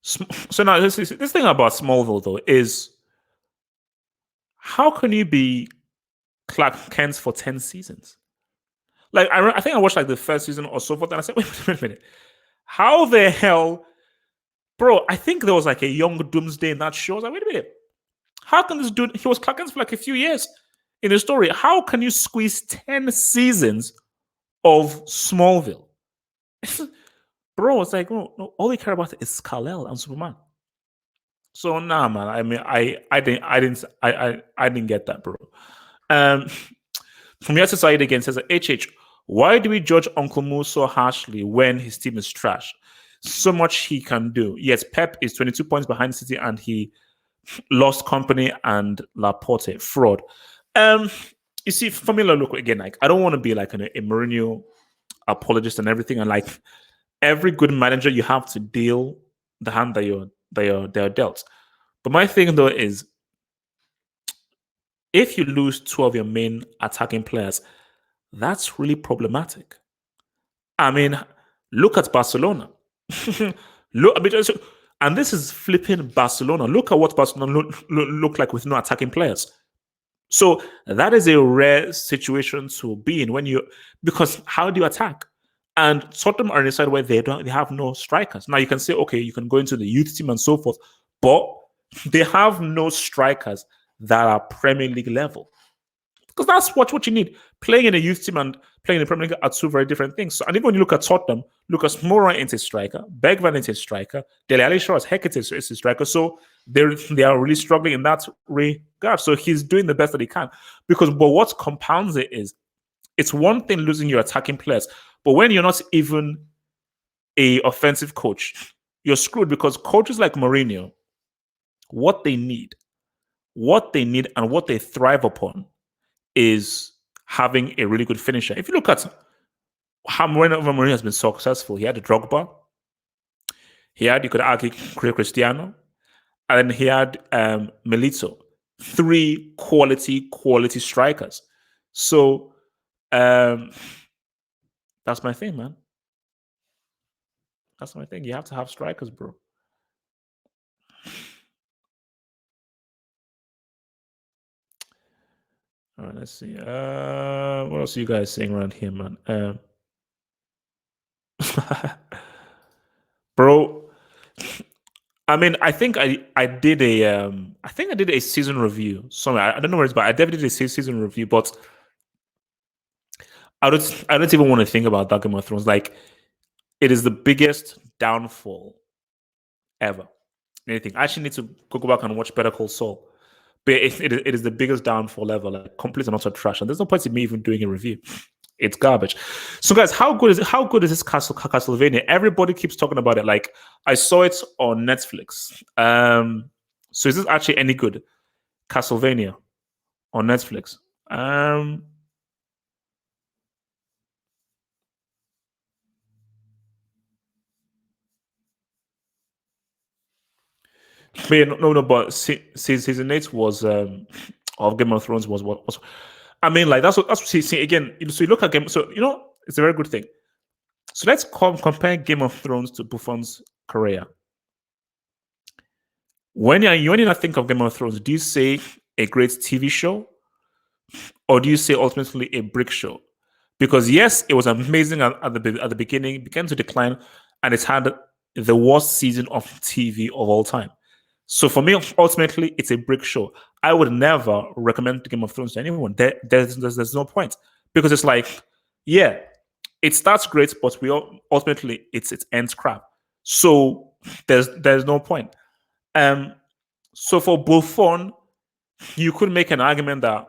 S1: So now this thing about Smallville though is, how can you be Clark Kent for 10 seasons? Like I think I watched like the first season or so forth, and I said, wait a minute, how the hell, bro? I think there was like a young Doomsday in that show. I was like, wait a minute, how can this dude? He was Clark Kent for like a few years in the story. How can you squeeze 10 seasons of Smallville? Bro, it's like, no, all they care about is Kal-El and Superman. So nah, man. I mean, I didn't get that, bro. From your side again says HH, why do we judge Uncle Mo so harshly when his team is trash? So much he can do. Yes, Pep is 22 points behind City and he lost Company and Laporte. Fraud. You see, for me, look again, like I don't want to be like a Mourinho apologist and everything, and like every good manager, you have to deal the hand that they're dealt. But my thing though is, if you lose two of your main attacking players, that's really problematic. I mean, look at Barcelona. And this is flipping Barcelona. Look at what Barcelona look like with no attacking players. So that is a rare situation to be in because how do you attack? And Tottenham are in a side where they have no strikers. Now you can say, okay, you can go into the youth team and so forth, but they have no strikers that are Premier League level. Because that's what you need. Playing in a youth team and playing in the Premier League are two very different things. So, and even when you look at Tottenham, Lucas Moura is a striker, Bergwijn is a striker, Dele Alli as Hecate is a striker. So they are really struggling in that regard. So he's doing the best that he can. But what compounds it is, it's one thing losing your attacking players, but when you're not even a offensive coach, you're screwed, because coaches like Mourinho, what they need and what they thrive upon is having a really good finisher. If you look at how Mourinho has been successful, he had a Drogba, you could argue, Cristiano, and then he had Milito. 3 quality strikers. So that's my thing, man. That's my thing. You have to have strikers, bro. All right, let's see. What else are you guys saying around here, man? Bro, I mean, I think I did a season review somewhere. I don't know where it's, but I definitely did a season review. But I don't even want to think about that Game of Thrones. Like, it is the biggest downfall ever. Anything. I actually need to go back and watch Better Call Saul. But it is the biggest downfall ever, like complete and utter trash. And there's no point in me even doing a review. It's garbage. So, guys, how good is this Castlevania? Everybody keeps talking about it. Like, I saw it on Netflix. So is this actually any good? Castlevania on Netflix. But yeah, no, but season 8 was of Game of Thrones was what was. I mean, like that's what see again. So you look at Game. So It's a very good thing. So let's compare Game of Thrones to Buffon's career. When you think of Game of Thrones, do you say a great TV show, or do you say ultimately a brick show? Because yes, it was amazing at the beginning, began to decline, and it's had the worst season of TV of all time. So for me, ultimately, it's a brick show. I would never recommend Game of Thrones to anyone. There's no point, because it's like, yeah, it starts great, but ultimately it ends crap. So there's no point. So for Buffon, you could make an argument that,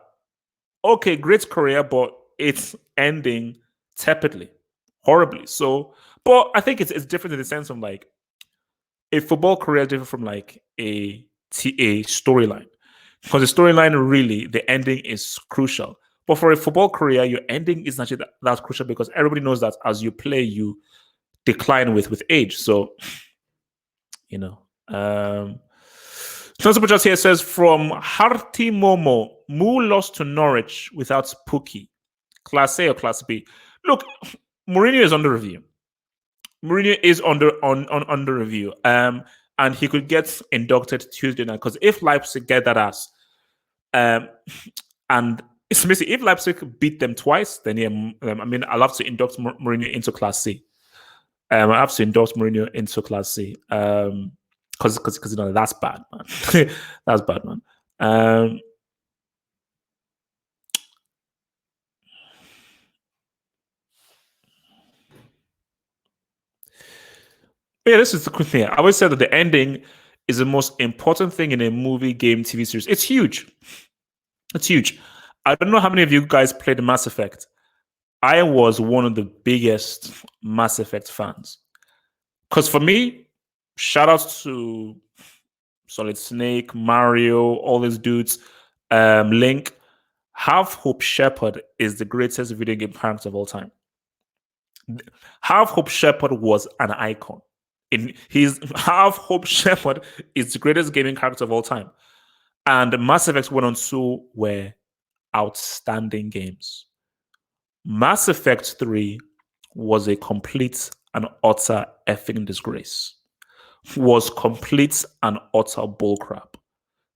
S1: okay, great career, but it's ending tepidly, horribly. So, but I think it's different in the sense of like a football career is different from like a storyline, because the storyline, really, the ending is crucial. But for a football career, your ending is not that crucial, because everybody knows that as you play, you decline with age. So, you know. Super Chat here says, from Harti Momo, Mu lost to Norwich without Pookie. Class A or Class B? Look, Mourinho is under review. Mourinho is under review. And he could get inducted Tuesday night, because if Leipzig get that ass, and it's basically, if Leipzig beat them twice, then yeah, I mean, I'll have to induct Mourinho into Class C. I have to induct Mourinho into Class C. Because you know, that's bad, man. That's bad, man. Yeah, this is the quick thing. I always said that the ending is the most important thing in a movie, game, TV series. It's huge. It's huge. I don't know how many of you guys played Mass Effect. I was one of the biggest Mass Effect fans. Because for me, shout out to Solid Snake, Mario, all these dudes, Link. Half Hope Shepard is the greatest video game character of all time. Half Hope Shepard was an icon. Half Hope Shepard is the greatest gaming character of all time. And Mass Effect 1 and 2 were outstanding games. Mass Effect 3 was a complete and utter effing disgrace. Was complete and utter bullcrap.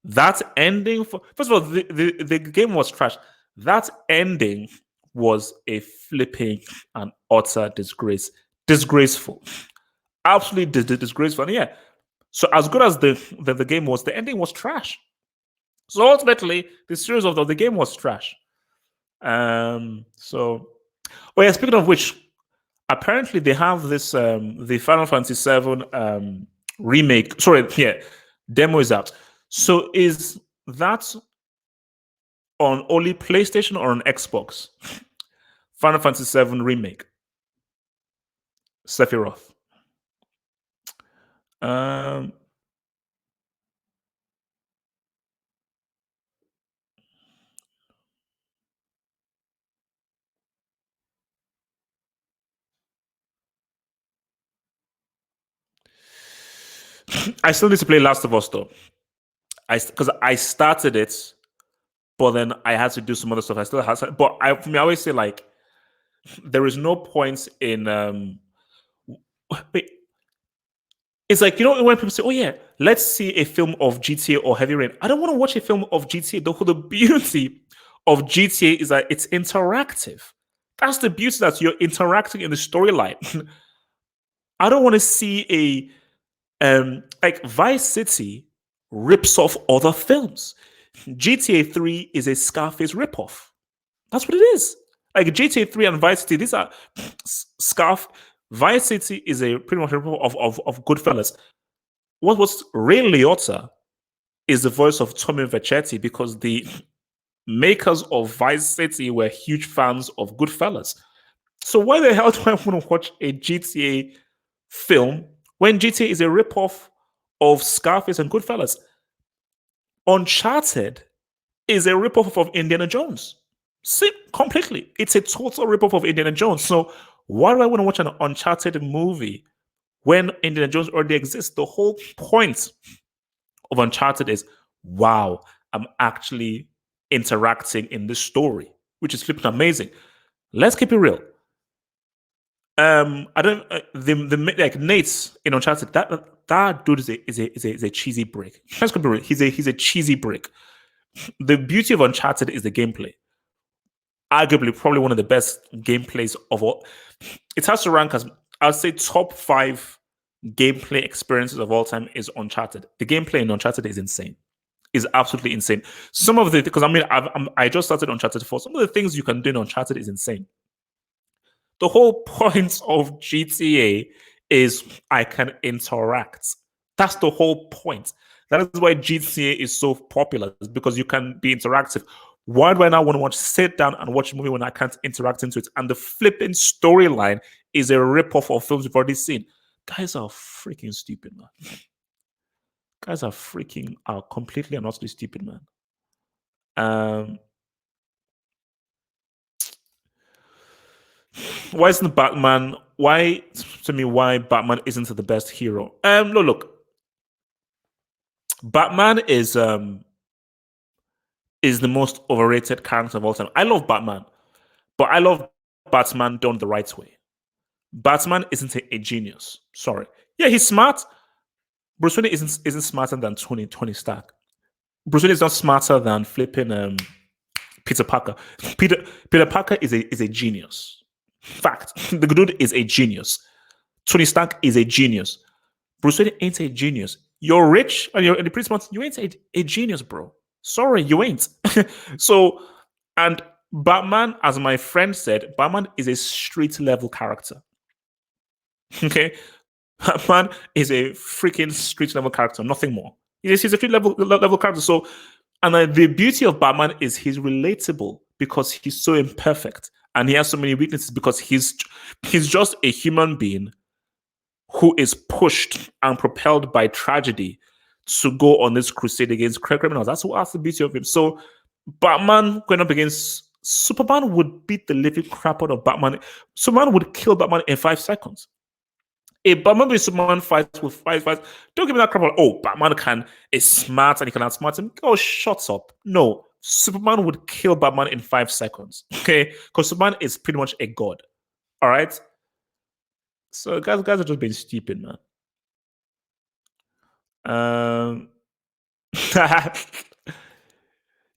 S1: That ending, first of all, the game was trash. That ending was a flipping and utter disgrace. Disgraceful. Absolutely disgraceful. And yeah, so as good as the game was, the ending was trash. So ultimately, the series of the game was trash. So, oh yeah, speaking of which, apparently they have this the Final Fantasy VII remake. Sorry, yeah, demo is out. So is that on only PlayStation or on Xbox? Final Fantasy VII remake. Sephiroth. I still need to play Last of Us though. Because I started it, but then I had to do some other stuff. I still have, but I always say like, there is no point in wait. It's like, you know, when people say, "Oh yeah, let's see a film of GTA or Heavy Rain." I don't want to watch a film of GTA. The beauty of GTA is that it's interactive. That's the beauty, that you're interacting in the storyline. I don't want to see like Vice City rips off other films. GTA 3 is a Scarface ripoff. That's what it is. Like GTA 3 and Vice City, these are Vice City is a pretty much a ripoff of Goodfellas. What's Ray Liotta is the voice of Tommy Vercetti, because the makers of Vice City were huge fans of Goodfellas. So why the hell do I want to watch a GTA film when GTA is a ripoff of Scarface and Goodfellas? Uncharted is a ripoff of Indiana Jones. See, completely. It's a total ripoff of Indiana Jones. So why do I want to watch an Uncharted movie when Indiana Jones already exists? The whole point of Uncharted is, wow, I'm actually interacting in this story, which is flipping amazing. Let's keep it real. I don't the like Nate in Uncharted. That dude is a cheesy brick. Let's be real. He's a cheesy brick. The beauty of Uncharted is the gameplay. Arguably, probably one of the best gameplays of all. It has to rank as I'd say top five gameplay experiences of all time is Uncharted. The gameplay in Uncharted is insane. Is absolutely insane. Some of the because I mean I just started Uncharted 4. Some of the things you can do in Uncharted is insane. The whole point of GTA is I can interact. That's the whole point. That is why GTA is so popular, is because you can be interactive. Why do I now want to sit down and watch a movie when I can't interact into it? And the flipping storyline is a rip-off of films we've already seen. Guys are freaking stupid, man. Guys are completely and utterly stupid, man. Why isn't Batman? Why to me? Why Batman isn't the best hero? No, look, Batman is the most overrated character of all time. I love Batman, but I love Batman done the right way. Batman isn't a genius. Sorry, yeah, he's smart. Bruce Wayne isn't smarter than Tony Stark. Bruce Wayne is not smarter than flipping Peter Parker. Peter Parker is a genius. Fact. The dude is a genius. Tony Stark is a genius. Bruce Wayne ain't a genius. You're rich and you're in the pretty smart. You ain't a genius, bro. Sorry, you ain't. So, and Batman, as my friend said, Batman is a street level character. Okay, Batman is a freaking street level character, nothing more. He's a street level character. So, and the beauty of Batman is he's relatable because he's so imperfect and he has so many weaknesses because he's just a human being who is pushed and propelled by tragedy to go on this crusade against criminals. That's the beauty of him. So Batman going up against Superman would beat the living crap out of Batman. Superman would kill Batman in 5 seconds. A Batman with Superman fights with five fights. Don't give me that crap. Oh, Batman is smart and he can outsmart him. Oh, shut up. No, Superman would kill Batman in 5 seconds. Okay, because Superman is pretty much a god. All right. So guys are just being stupid, man.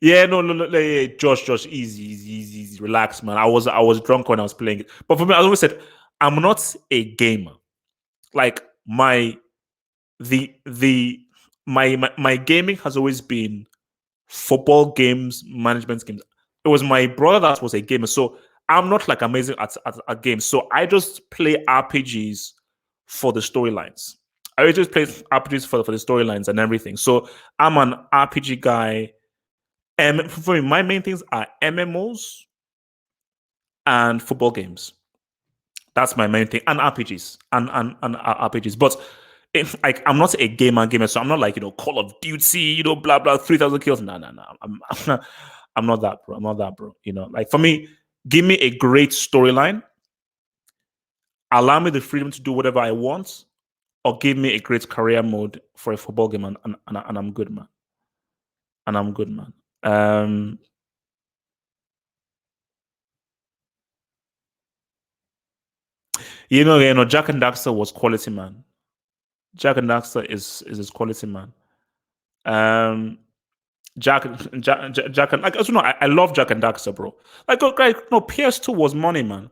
S1: Yeah, no, yeah, Josh, easy, relax, man. I was drunk when I was playing it, but for me, I always said I'm not a gamer. Like the my gaming has always been football games, management games. It was my brother that was a gamer, so I'm not like amazing at games. So I just play RPGs for the storylines. I just play RPGs for the storylines and everything. So I'm an RPG guy. And for me, my main things are MMOs and football games. That's my main thing, and RPGs and RPGs. But like I'm not a gamer, so I'm not like Call of Duty, blah blah, 3,000 kills. No. I'm not that, bro. I'm not that, bro. Like for me, give me a great storyline, allow me the freedom to do whatever I want, or give me a great career mode for a football game, and I'm good, man. And I'm good, man. Jack and Daxter was quality, man. Jack and Daxter is his quality, man. Um, Jack and like as you know, I love Jack and Daxter, bro. Like, no, PS2 was money, man.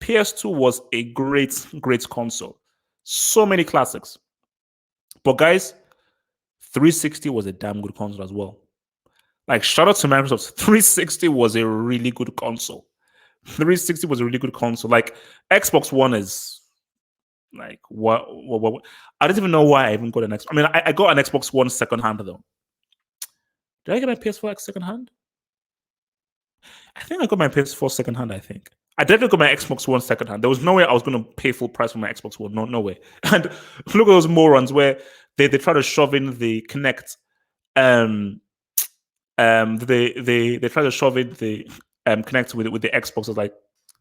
S1: PS2 was a great console. So many classics. But guys, 360 was a damn good console as well. Like, shout out to Microsoft. 360 was a really good console. 360 was a really good console. Like, Xbox One is like what? I don't even know why I even got an Xbox. I mean, I got an Xbox One second hand though. Did I get my PS4 second hand? I think I got my PS4 second hand. I think I definitely got my Xbox One second hand. There was no way I was going to pay full price for my Xbox One. No way. And look at those morons where they try to shove in the Connect. They try to shove in the Connect with the Xbox. I was like,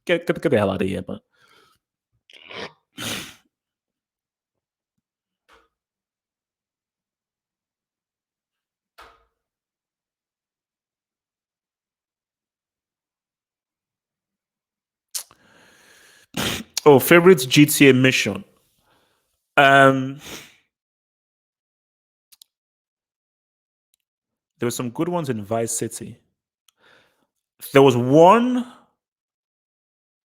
S1: get the hell out of here, man. Oh, favorite GTA mission. Um, there were some good ones in Vice City. There was one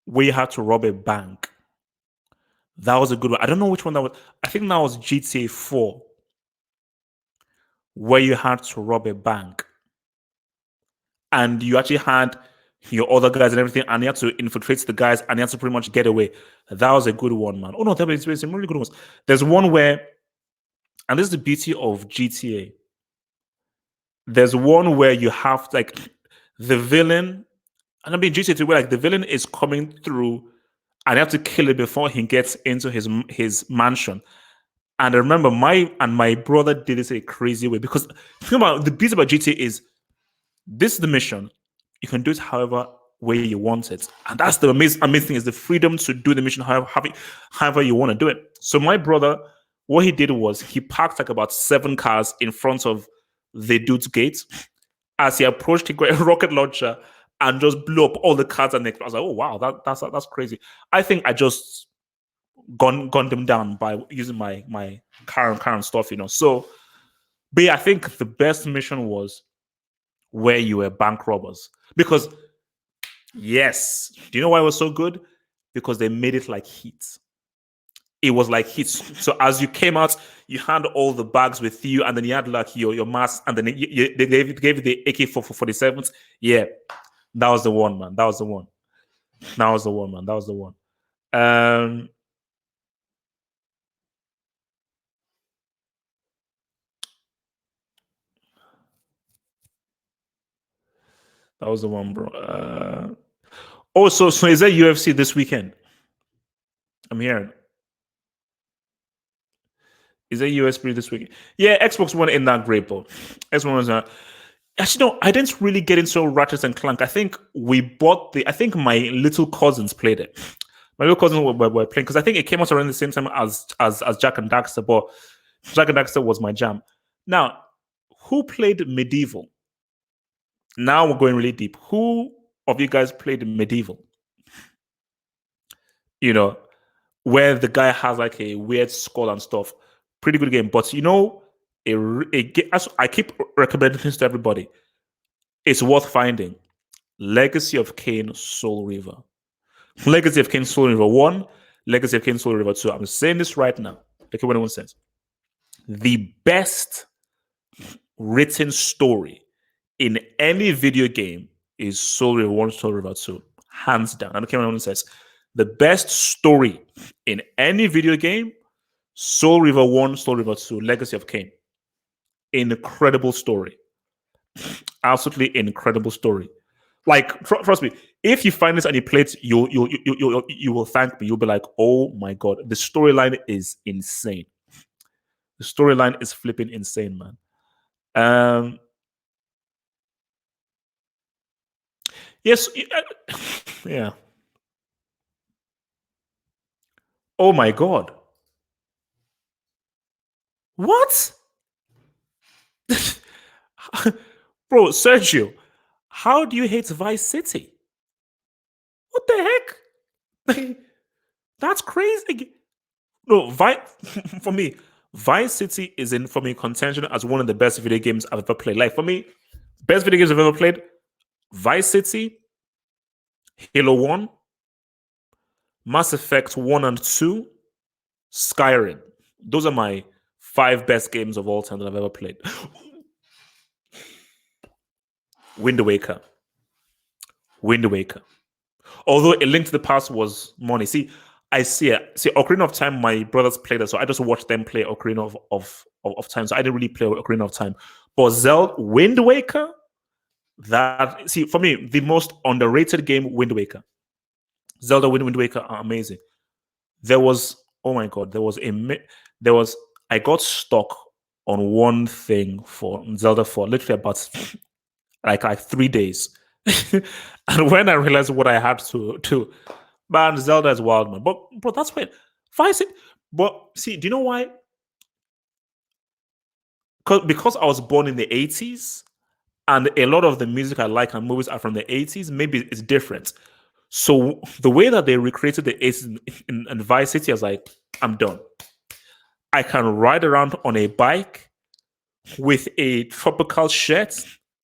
S1: where you had to rob a bank. That was a good one. I don't know which one that was. I think that was GTA 4, where you had to rob a bank. And you actually had your other guys and everything, and you had to infiltrate the guys, and you had to pretty much get away. That was a good one, man. Oh no, there was some really good ones. There's one where, and this is the beauty of GTA. There's one where you have like the villain, and I mean GTA 2, where like the villain is coming through, and you have to kill it before he gets into his mansion. And I remember my brother did this a crazy way because think about the beauty about GTA is this is the mission. You can do it however way you want it. And that's the amazing thing is the freedom to do the mission however you want to do it. So my brother, what he did was he parked like about 7 cars in front of the dude's gate. As he approached, he got a rocket launcher and just blew up all the cars. And I was like, oh wow, that's crazy. I think I just gunned them down by using my car and stuff, So, but yeah, I think the best mission was where you were bank robbers. Because yes, do you know why it was so good? Because they made it like heat. It was like heat. So as you came out, you had all the bags with you, and then you had like your mask, and then they gave you the AK-47s. Yeah, that was the one, man. That was the one. That was the one, man. That was the one. Um, that was the one, bro. Oh, so is there UFC this weekend? I'm hearing. Is there USB this weekend? Yeah, Xbox One ain't that great, but Xbox One was not. Actually, no, I didn't really get into Ratchet and Clank. I think we bought I think my little cousins played it. My little cousins were playing because I think it came out around the same time as Jack and Daxter, but Jack and Daxter was my jam. Now, who played Medieval? Now we're going really deep. Who of you guys played Medieval? You know, where the guy has like a weird skull and stuff. Pretty good game, but I keep recommending this to everybody. It's worth finding. Legacy of Kain Soul River. Legacy of Kain Soul River 1, Legacy of Kain Soul River 2. I'm saying this right now. Okay, what anyone says. The best written story in any video game is Soul River 1, Soul River 2. Hands down. I don't care what anyone says. The best story in any video game, Soul River 1, Soul River 2, Legacy of Kain. Incredible story. Absolutely incredible story. Like, trust me, if you find this and you play it, you will thank me. You'll be like, oh my God, the storyline is insane. The storyline is flipping insane, man. Yes, yeah. Oh my God. What? Bro, Sergio, how do you hate Vice City? What the heck? That's crazy. No, for me, Vice City is in for me contention as one of the best video games I've ever played. Like for me, best video games I've ever played: Vice City, Halo 1, Mass Effect 1 and 2, Skyrim. Those are my 5 best games of all time that I've ever played. Wind Waker. Wind Waker. Although A Link to the Past was money. See, I see it. See, Ocarina of Time, my brothers played it, so I just watched them play Ocarina of Time. So I didn't really play Ocarina of Time. But Zelda Wind Waker, that see for me, the most underrated game, Wind Waker. Zelda Wind Waker are amazing. There was, oh my God, there was I got stuck on one thing for Zelda for literally about like 3 days. And when I realized what I had to do, man, Zelda is wild, man. But that's why Vice City. But see, do you know why? Because I was born in the 80s and a lot of the music I like and movies are from the 80s, maybe it's different. So the way that they recreated the aces in Vice City, I was like, I'm done. I can ride around on a bike with a tropical shirt,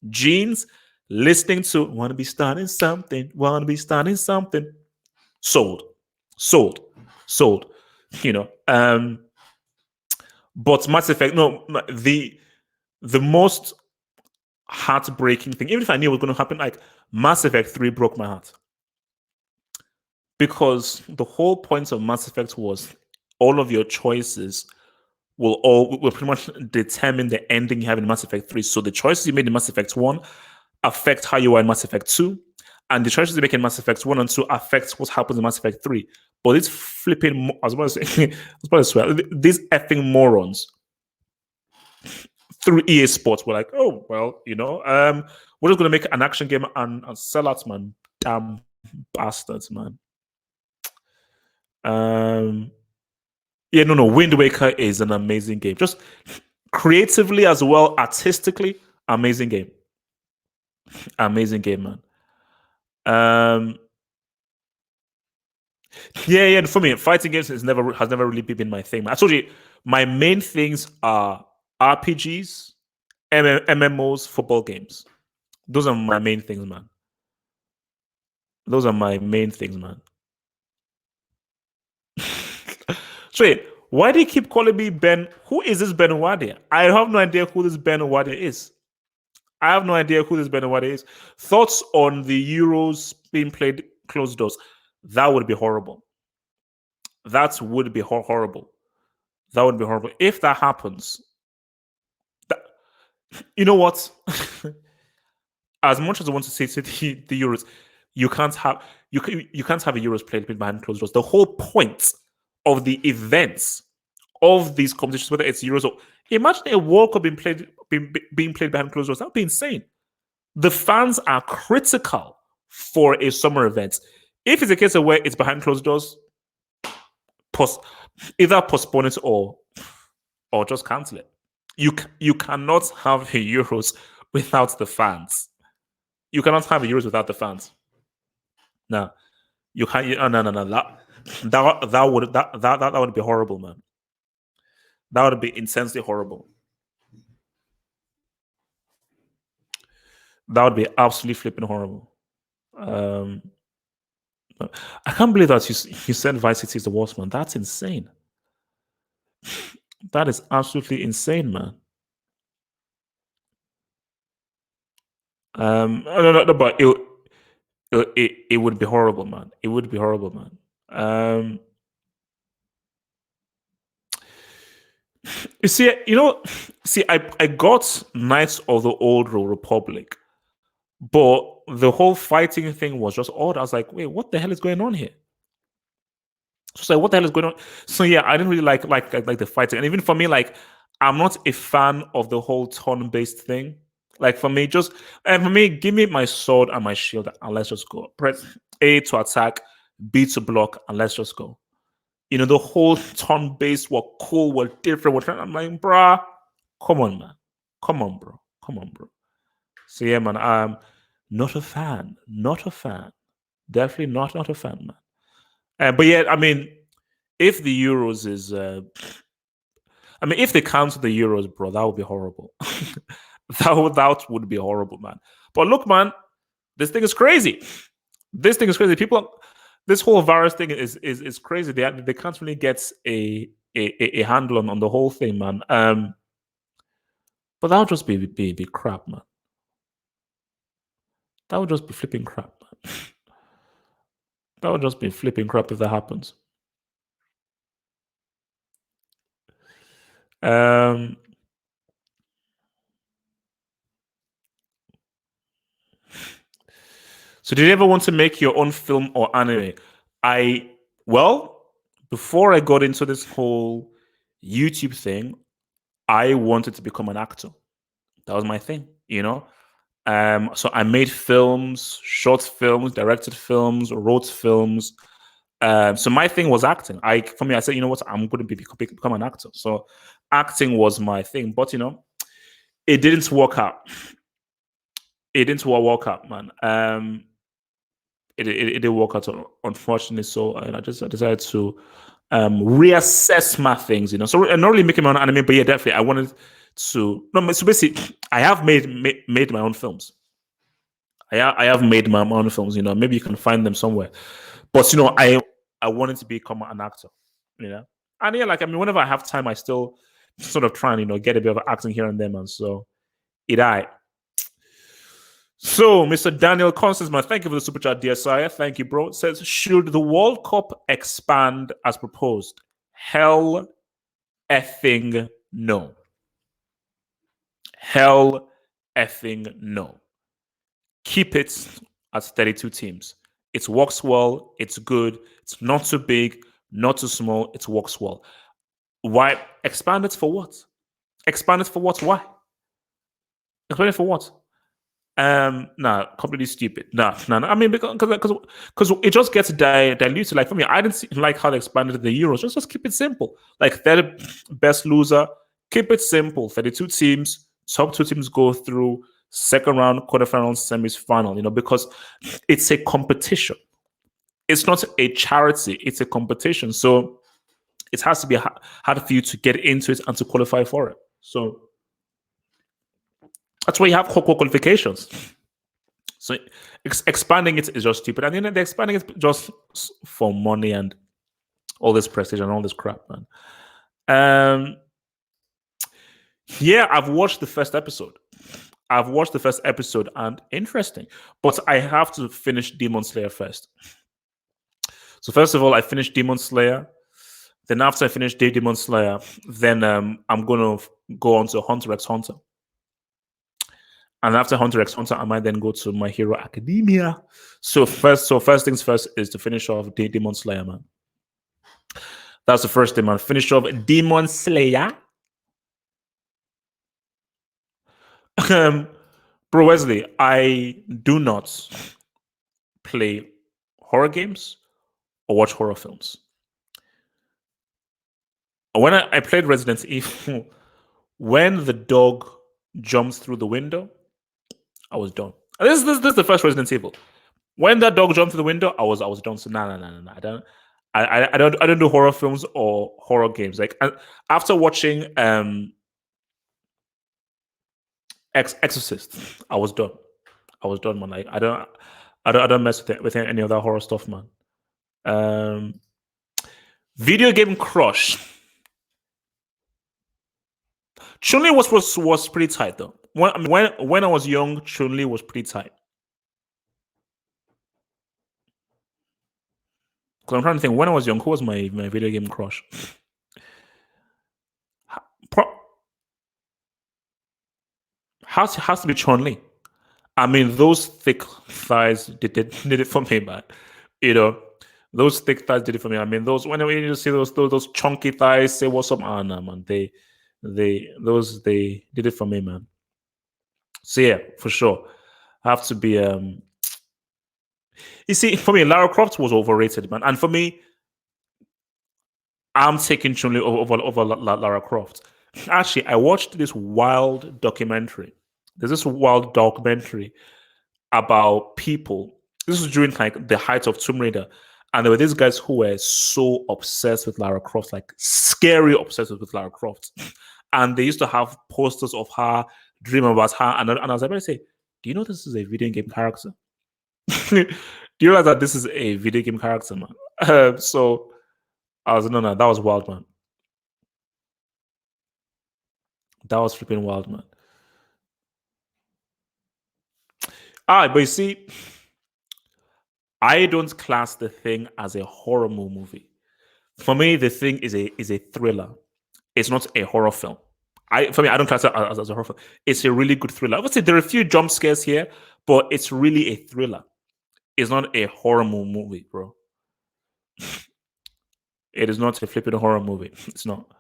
S1: jeans, listening to "Wanna Be Starting Something, Wanna Be Starting Something." Sold, sold, sold. You know, but Mass Effect, no, the most heartbreaking thing, even if I knew it was going to happen, like Mass Effect 3 broke my heart. Because the whole point of Mass Effect was all of your choices will pretty much determine the ending you have in Mass Effect 3. So the choices you made in Mass Effect 1 affect how you are in Mass Effect 2. And the choices you make in Mass Effect 1 and 2 affects what happens in Mass Effect 3. But it's flipping, I was about to say, I was about to swear, these effing morons through EA Sports were like, oh, well, we're just going to make an action game and sell out, man. Damn bastards, man. Yeah, no. Wind Waker is an amazing game. Just creatively as well, artistically, amazing game. Amazing game, man. Yeah. For me, fighting games has never really been my thing. I told you, my main things are RPGs, MMOs, football games. Those are my main things, man. Those are my main things, man. Wait, why do you keep calling me Ben? Who is this Ben Wadi? I have no idea who this Ben Wadi is. I have no idea who this Ben Wadi is. Thoughts on the Euros being played closed doors? That would be horrible. That would be horrible. That would be horrible. If that happens, you know what? As much as I want to say to the Euros, you can't have you can't have a Euros played behind closed doors. The whole point of the events of these competitions, whether it's Euros or imagine a World Cup being played behind closed doors. That would be insane. The fans are critical for a summer event. If it's a case of where it's behind closed doors, either postpone it or just cancel it. You cannot have a Euros without the fans. You cannot have a Euros without the fans. No, you can't. No. That would be horrible, man. That would be intensely horrible. That would be absolutely flipping horrible. I can't believe that you said Vice City is the worst, man. That's insane. That is absolutely insane, man. No, but it would be horrible, man. It would be horrible, man. You see, I got Knights of the Old Republic, but the whole fighting thing was just odd. I was like, wait, what the hell is going on here? So what the hell is going on? So yeah, I didn't really like the fighting, and even for me, like I'm not a fan of the whole turn-based thing. Like for me, give me my sword and my shield, and let's just go. Press A to attack, B to block, and let's just go. The whole turn-based were cool, were different. I'm like, bruh, come on, man. Come on, bro. So yeah, man, I'm not a fan. Not a fan. Definitely not a fan, man. But yeah, I mean, if the Euros is, if they cancel the Euros, bro, that would be horrible. that would be horrible, man. But look, man, this thing is crazy. This whole virus thing is crazy. They can't really get a handle on the whole thing, man. But that would just be crap, man. That would just be flipping crap, man. That would just be flipping crap if that happens. So did you ever want to make your own film or anime? Before I got into this whole YouTube thing, I wanted to become an actor. That was my thing, So I made films, short films, directed films, wrote films. So my thing was acting. I said, you know what, I'm going to become an actor. So acting was my thing, but it didn't work out. It didn't work out, man. it didn't work out, unfortunately. So and I decided to reassess my things, So I'm not really making my own anime, but yeah, definitely I wanted to. No, so basically, I have made my own films. I have made my own films. Maybe you can find them somewhere. But I wanted to become an actor. And yeah, whenever I have time, I still sort of try and get a bit of acting here and there, man. So I. So, Mr. Daniel Constance, thank you for the super chat, dear sire. Thank you, bro. It says, should the World Cup expand as proposed? Hell effing no. Hell effing no. Keep it at 32 teams. It works well. It's good. It's not too big, not too small. It works well. Why? Expand it for what? Expand it for what? Why? Expand it for what? Nah, completely stupid. Nah. I mean, because it just gets diluted. Like for me, I didn't like how they expanded the Euros. Just keep it simple. Like they're the best loser. Keep it simple. 32 teams. Top 2 teams go through second round, quarterfinal, semis, final. Because it's a competition. It's not a charity. It's a competition. So it has to be hard for you to get into it and to qualify for it. So that's why you have qualifications. So expanding it is just stupid. And they're expanding it just for money and all this prestige and all this crap, man. Yeah, I've watched the first episode. And interesting. But I have to finish Demon Slayer first. So first of all, I finished Demon Slayer. Then after I finish Demon Slayer, then I'm going to go on to Hunter x Hunter. And after Hunter x Hunter, I might then go to My Hero Academia. So first things first is to finish off Demon Slayer, man. That's the first thing, man. Finish off Demon Slayer. Bro Wesley, I do not play horror games or watch horror films. When I played Resident Evil, when the dog jumps through the window, I was done. This is the first Resident Evil. When that dog jumped through the window, I was done. So no. I don't do horror films or horror games. Like after watching Exorcist, I was done. Man. Like I don't mess with any of that horror stuff, man. Video game crush. Chun-Li was pretty tight though. When I was young, Chun-Li was pretty tight. Because I'm trying to think, when I was young, who was my video game crush? Has to be Chun-Li. I mean, those thick thighs did it for me, man. Those thick thighs did it for me. I mean, when you see those chunky thighs, say what's up, Anna, man. They did it for me, man. So yeah, for sure, have to be. You see, for me, Lara Croft was overrated, man, and for me, I'm taking Chun-Li over Lara Croft. Actually, I watched this wild documentary. There's this wild documentary about people. This was during like the height of Tomb Raider, and there were these guys who were so obsessed with Lara Croft, like scary obsessed with Lara Croft, and they used to have posters of her, dream about her, and I was about to say, do you know this is a video game character? Do you realize that this is a video game character, man? So I was no, that was wild, man. That was flipping wild, man. But you see, I don't class the Thing as a horror movie. For me, the Thing is a thriller. It's not a horror film. For me, I don't class it as a horror film. It's a really good thriller. Obviously, there are a few jump scares here, but it's really a thriller. It's not a horror movie, bro. It is not a flipping horror movie. It's not.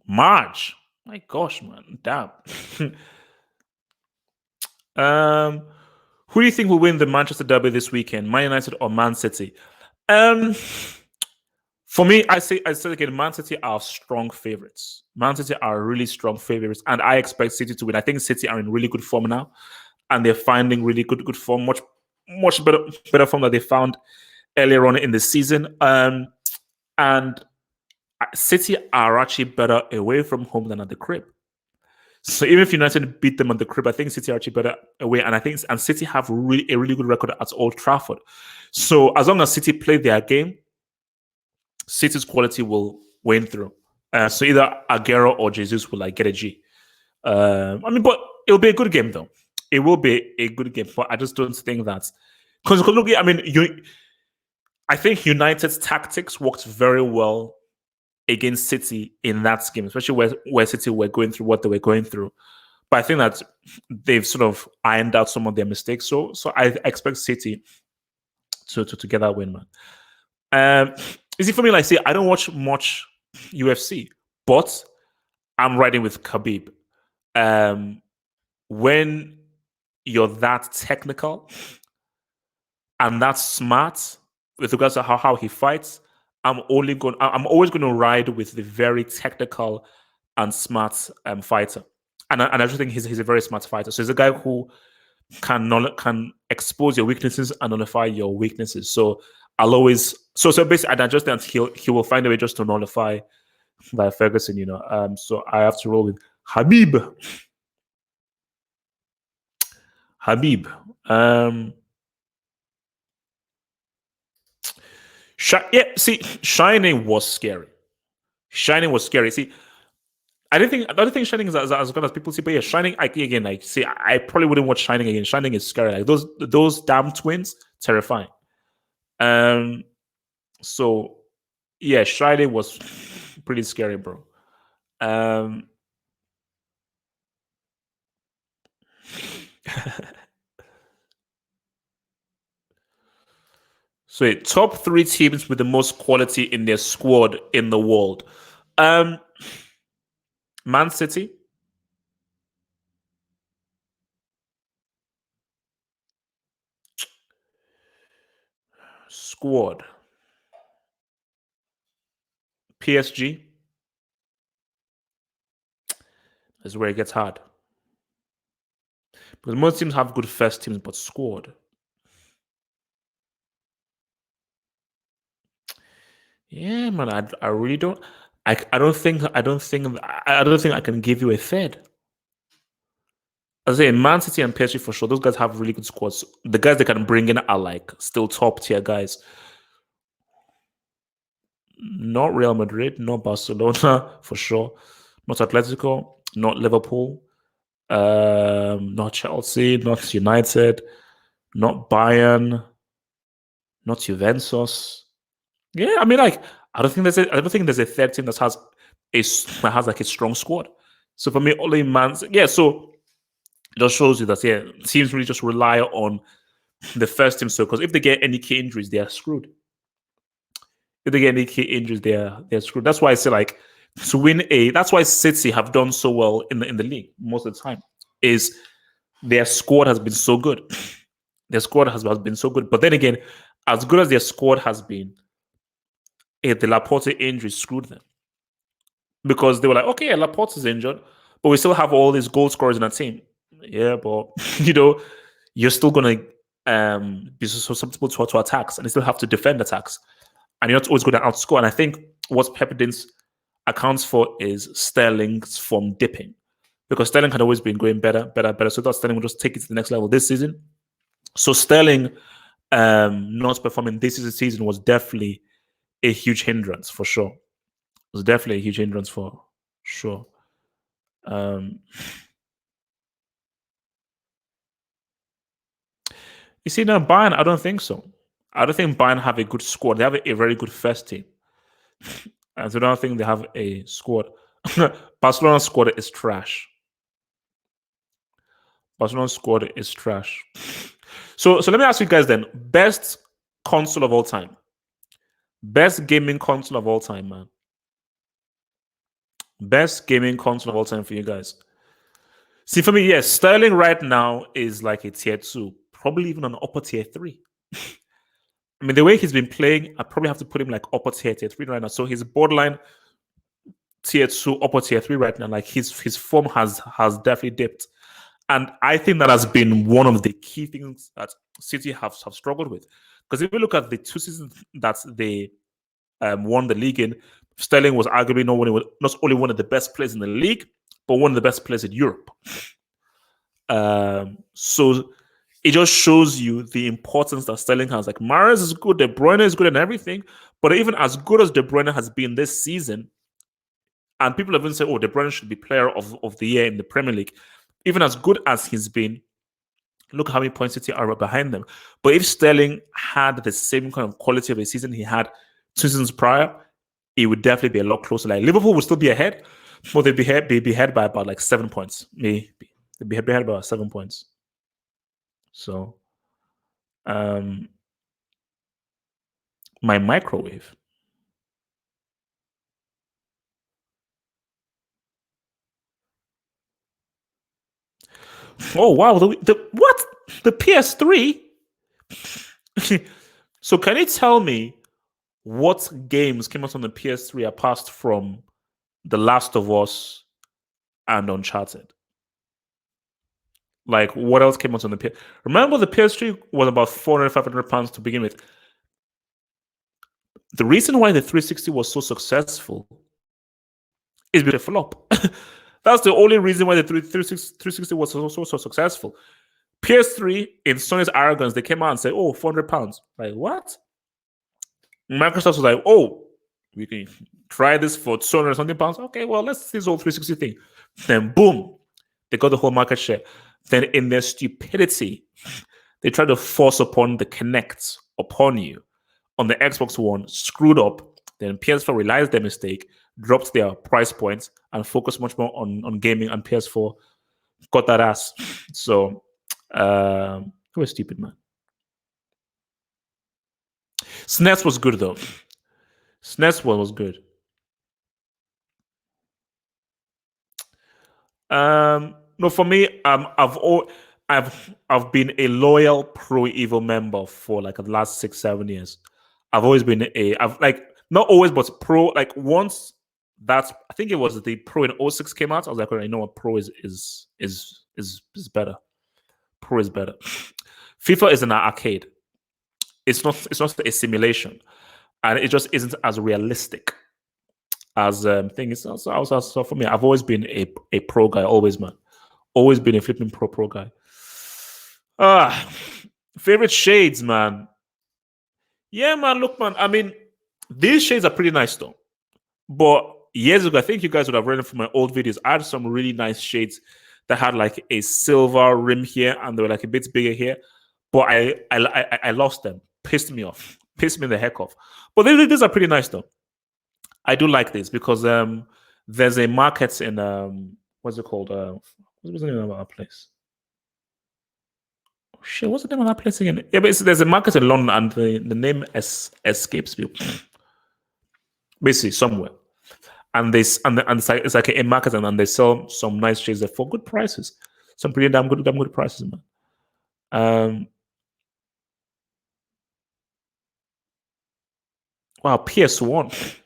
S1: March. My gosh, man. Damn. Who do you think will win the Manchester Derby this weekend? Man United or Man City? For me, I say again, Man City are strong favorites. Man City are really strong favorites, and I expect City to win. I think City are in really good form now, and they're finding really good form, much better form that they found earlier on in the season. And City are actually better away from home than at the crib. So even if United beat them at the crib, I think City are actually better away, and City have a really good record at Old Trafford. So as long as City play their game, City's quality will win through. So either Aguero or Jesus will get a G. But it'll be a good game though. It will be a good game, but I just don't think that because look, I think United's tactics worked very well against City in that game, especially where City were going through what they were going through. But I think that they've sort of ironed out some of their mistakes. So I expect City to get that win, man. Is it for me? Like, see, I don't watch much UFC, but I'm riding with Khabib. When you're that technical and that smart with regards to how he fights, I'm always going to ride with the very technical and smart fighter, and I just think he's a very smart fighter. So he's a guy who can expose your weaknesses and nullify your weaknesses. So I'll always basically I just think he will find a way just to nullify like Ferguson, So I have to roll with Habib. Shining was scary. See, I don't think Shining is as good as people see, but yeah, Shining again. I probably wouldn't watch Shining again. Shining is scary. Like those damn twins, terrifying. So yeah, Shining was pretty scary, bro. So top 3 teams with the most quality in their squad in the world. Man City. Squad. PSG. This is where it gets hard. Because most teams have good first teams, but squad. Yeah, man, I really don't. I don't think I can give you a third. I say Man City and PSG for sure. Those guys have really good squads. The guys they can bring in are still top tier guys. Not Real Madrid, not Barcelona for sure, not Atletico, not Liverpool, not Chelsea, not United, not Bayern, not Juventus. Yeah, I don't think there's a third team that has a strong squad. So for me, only so it just shows you that teams really just rely on the first team. So because if they get any key injuries, they are screwed. If they get any key injuries, they're screwed. That's why I say to win that's why City have done so well in the league most of the time, is their squad has been so good. Their squad has been so good. But then again, as good as their squad has been, the Laporte injury screwed them. Because they were like, okay, Laporte is injured, but we still have all these goal scorers in our team. Yeah, but you're still gonna be susceptible to attacks, and you still have to defend attacks, and you're not always going to outscore. And I think what Pep accounts for is Sterling's form dipping, because Sterling had always been going better. So that Sterling will just take it to the next level this season. So Sterling not performing this season was definitely a huge hindrance for sure. It was definitely a huge hindrance for sure. You see, now Bayern, I don't think so. I don't think Bayern have a good squad. They have a very good first team. And so I don't think they have a squad. Barcelona's squad is trash. Barcelona's squad is trash. So let me ask you guys then. Best console of all time. Best gaming console of all time, man. Best gaming console of all time for you guys. See, for me, yes, Sterling right now is like a tier 2, probably even an upper tier 3. I mean, the way he's been playing, I probably have to put him like upper tier 3 right now. So he's borderline tier 2, upper tier 3 right now. Like his form has definitely dipped. And I think that has been one of the key things that City have struggled with. Because if you look at the 2 seasons that they won the league in, Sterling was arguably not only one of the best players in the league, but one of the best players in Europe. So it just shows you the importance that Sterling has. Like Mahrez is good, De Bruyne is good, and everything. But even as good as De Bruyne has been this season, and people have even said, "Oh, De Bruyne should be Player of the Year in the Premier League." Even as good as he's been, look how many points City are behind them. But if Sterling had the same kind of quality of a season he had 2 seasons prior, it would definitely be a lot closer. Like Liverpool would still be ahead, but they'd be ahead by about like 7 points. Maybe they'd be ahead by about 7 points. So, my microwave. Oh wow, the what? The PS3? So can you tell me what games came out on the PS3 apart from The Last of Us and Uncharted? Like what else came out on the PS? Remember the PS3 was about 400, 500 pounds to begin with. The reason why the 360 was so successful is because it flop. That's the only reason why the 360 was so successful. PS3, in Sony's arrogance, they came out and said, "Oh, 400 pounds." Like, what? Microsoft was like, "Oh, we can try this for 200 something pounds." Okay, well, let's see this whole 360 thing. Then, boom, they got the whole market share. Then, in their stupidity, they tried to force upon the Kinect upon you on the Xbox One, screwed up. Then PS4 realized their mistake, dropped their price points, and focused much more on gaming. And PS4 got that ass. So, it was stupid, man. SNES was good though. SNES was good. No, for me, I've been a loyal Pro Evo member for like the last 6 7 years. I've always been I've like not always, but Pro like once that's I think it was the Pro in '06 came out. I was like, "Well, you know what, Pro is better. Pro is better. FIFA is an arcade. It's not a simulation, and it just isn't as realistic as thing. It's also so for me. I've always been a pro guy, always, man. Always been a flipping pro guy. Ah, favorite shades, man. Yeah, man. Look, man. I mean, these shades are pretty nice, though. But years ago, I think you guys would have read it from my old videos. I had some really nice shades that had like a silver rim here, and they were like a bit bigger here. But I lost them. Pissed me off. Pissed me the heck off. But these are pretty nice, though. I do like this because there's a market in what's it called? What's the name of that place? Oh, shit, what's the name of that place again? Yeah, but there's a market in London, and the name escapes me. Basically, somewhere, and it's like a market, and they sell some nice shades there for good prices. Some pretty damn good prices, man. Wow, PS1.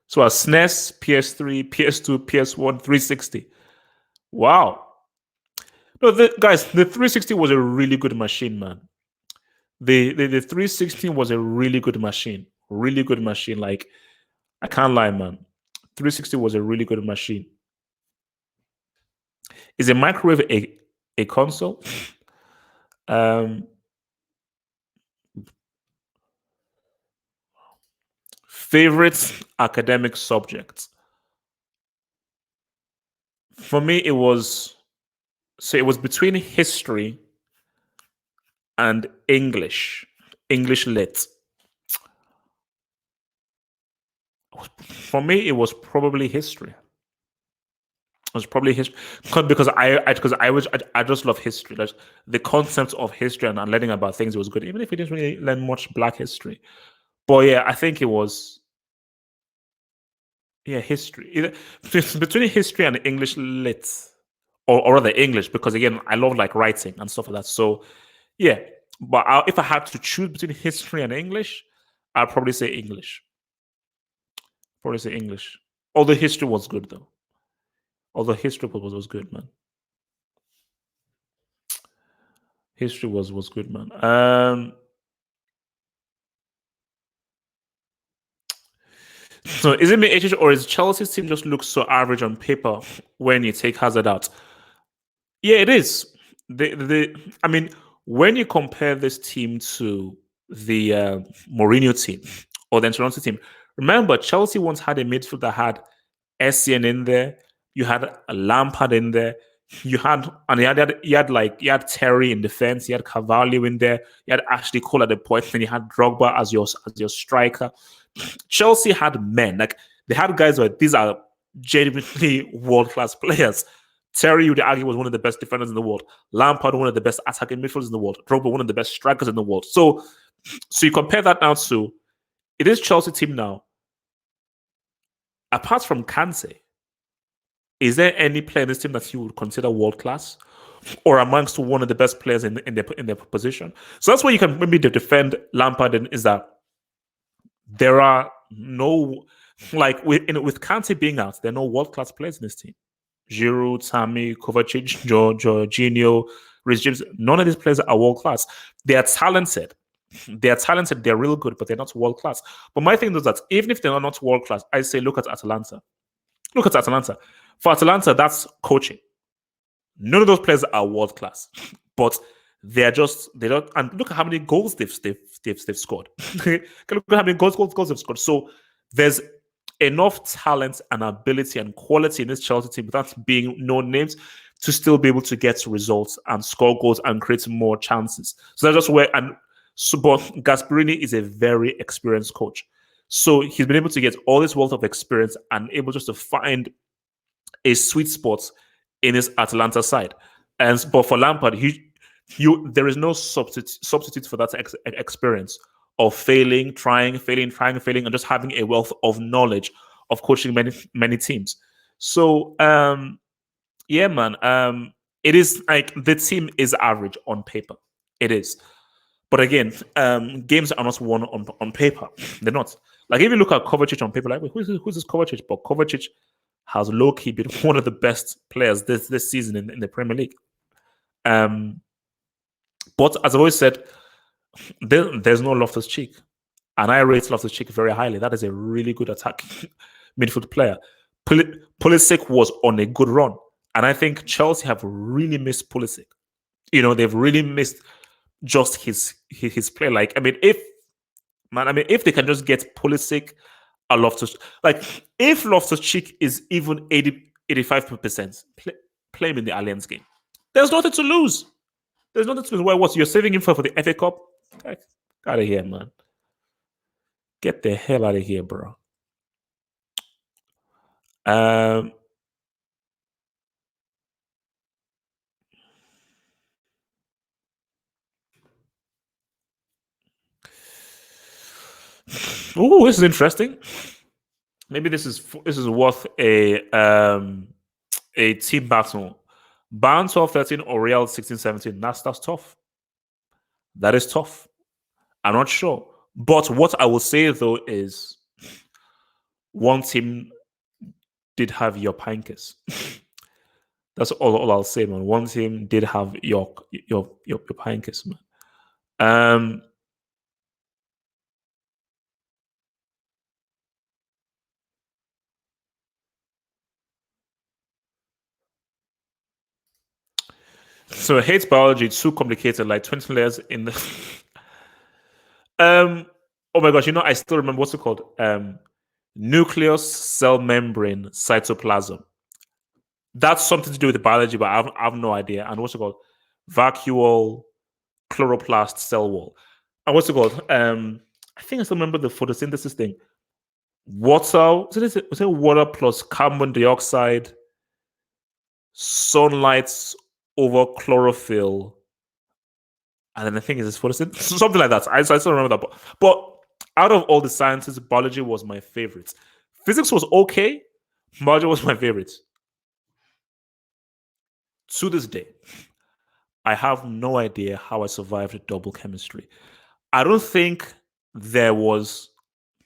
S1: So a SNES, PS3, PS2, PS1, 360. Wow. No, guys, the 360 was a really good machine, man. The 360 was a really good machine. Really good machine. Like, I can't lie, man. 360 was a really good machine. Is a microwave a console? Um, favorite academic subject? For me, it was between history and English lit. For me, it was probably history. It was probably history because I just love history. Like the concept of history and learning about things was good, even if we didn't really learn much Black history. But yeah, I think it was history. Between history and English lit, or rather English, because again, I love like writing and stuff like that. So yeah, but if I had to choose between history and English, I'd probably say English. Probably say English. Although history was good though. Although history was good, man. History was good, man. So is it me, or is Chelsea's team just looks so average on paper when you take Hazard out? Yeah, it is. I mean, when you compare this team to the Mourinho team or the Toronto team, remember Chelsea once had a midfield that had Essien in there. You had a Lampard in there. You had and you had Terry in defense. You had Carvalho in there. You had Ashley Cole at the point, and you had Drogba as your striker. Chelsea had men like they had guys where these are genuinely world class players. Terry, you would argue, was one of the best defenders in the world. Lampard, one of the best attacking midfielders in the world. Drogba, one of the best strikers in the world. So you compare that now to it is Chelsea team now. Apart from Kante, is there any player in this team that you would consider world class or amongst one of the best players in their position? So that's where you can maybe defend Lampard and is that there are no with Kante being out, there are no world class players in this team. Giroud, Tammy, Kovacic, Jorginho, Rhys James. None of these players are world class. They are talented. They're real good, but they're not world class. But my thing is that even if they're not world class, I say look at Atalanta. Look at Atalanta. For Atalanta, that's coaching. None of those players are world class, but they don't. And look at how many goals they've scored. Look at how many goals they've scored. So there's enough talent and ability and quality in this Chelsea team without being known names to still be able to get results and score goals and create more chances. So that's just where but Gasperini is a very experienced coach. So he's been able to get all this wealth of experience and able just to find a sweet spot in his Atalanta side. But for Lampard, there is no substitute for that experience of failing, trying, and just having a wealth of knowledge of coaching many teams. So yeah, man, it is like the team is average on paper. It is. But again, games are not won on paper. They're not. Like if you look at Kovacic on paper, like who's this Kovacic? But Kovacic has low-key been one of the best players this season in the Premier League. But as I've always said, there's no Loftus-Cheek. And I rate Loftus-Cheek very highly. That is a really good attack midfield player. Pulisic was on a good run. And I think Chelsea have really missed Pulisic. They've really missed just his play. Like, if they can just get Pulisic a Loftus, like if Loftus-Cheek is even 85%, play him in the Allianz game. There's nothing to lose. There's nothing to lose. Well, what you're saving him for the FA Cup? Get out of here, man. Get the hell out of here, bro. Oh, this is interesting. Maybe this is worth a team battle. Bayern 12-13 or Real 16-17. That's tough. That is tough. I'm not sure. But what I will say though is one team did have your Pankers. That's all I'll say, man. One team did have your Pankers, man. So hate biology, too complicated, like 20 layers in the oh my gosh, I still remember what's it called? Nucleus, cell membrane, cytoplasm. That's something to do with the biology, but I have no idea. And what's it called? Vacuole, chloroplast, cell wall. And what's it called? I think I still remember the photosynthesis thing. Water, was it water plus carbon dioxide, sunlight over chlorophyll, and then I think it's photosynthesis, something like that. I still remember that. But out of all the sciences, biology was my favorite. Physics was okay. Biology was my favorite. To this day, I have no idea how I survived double chemistry. I don't think there was,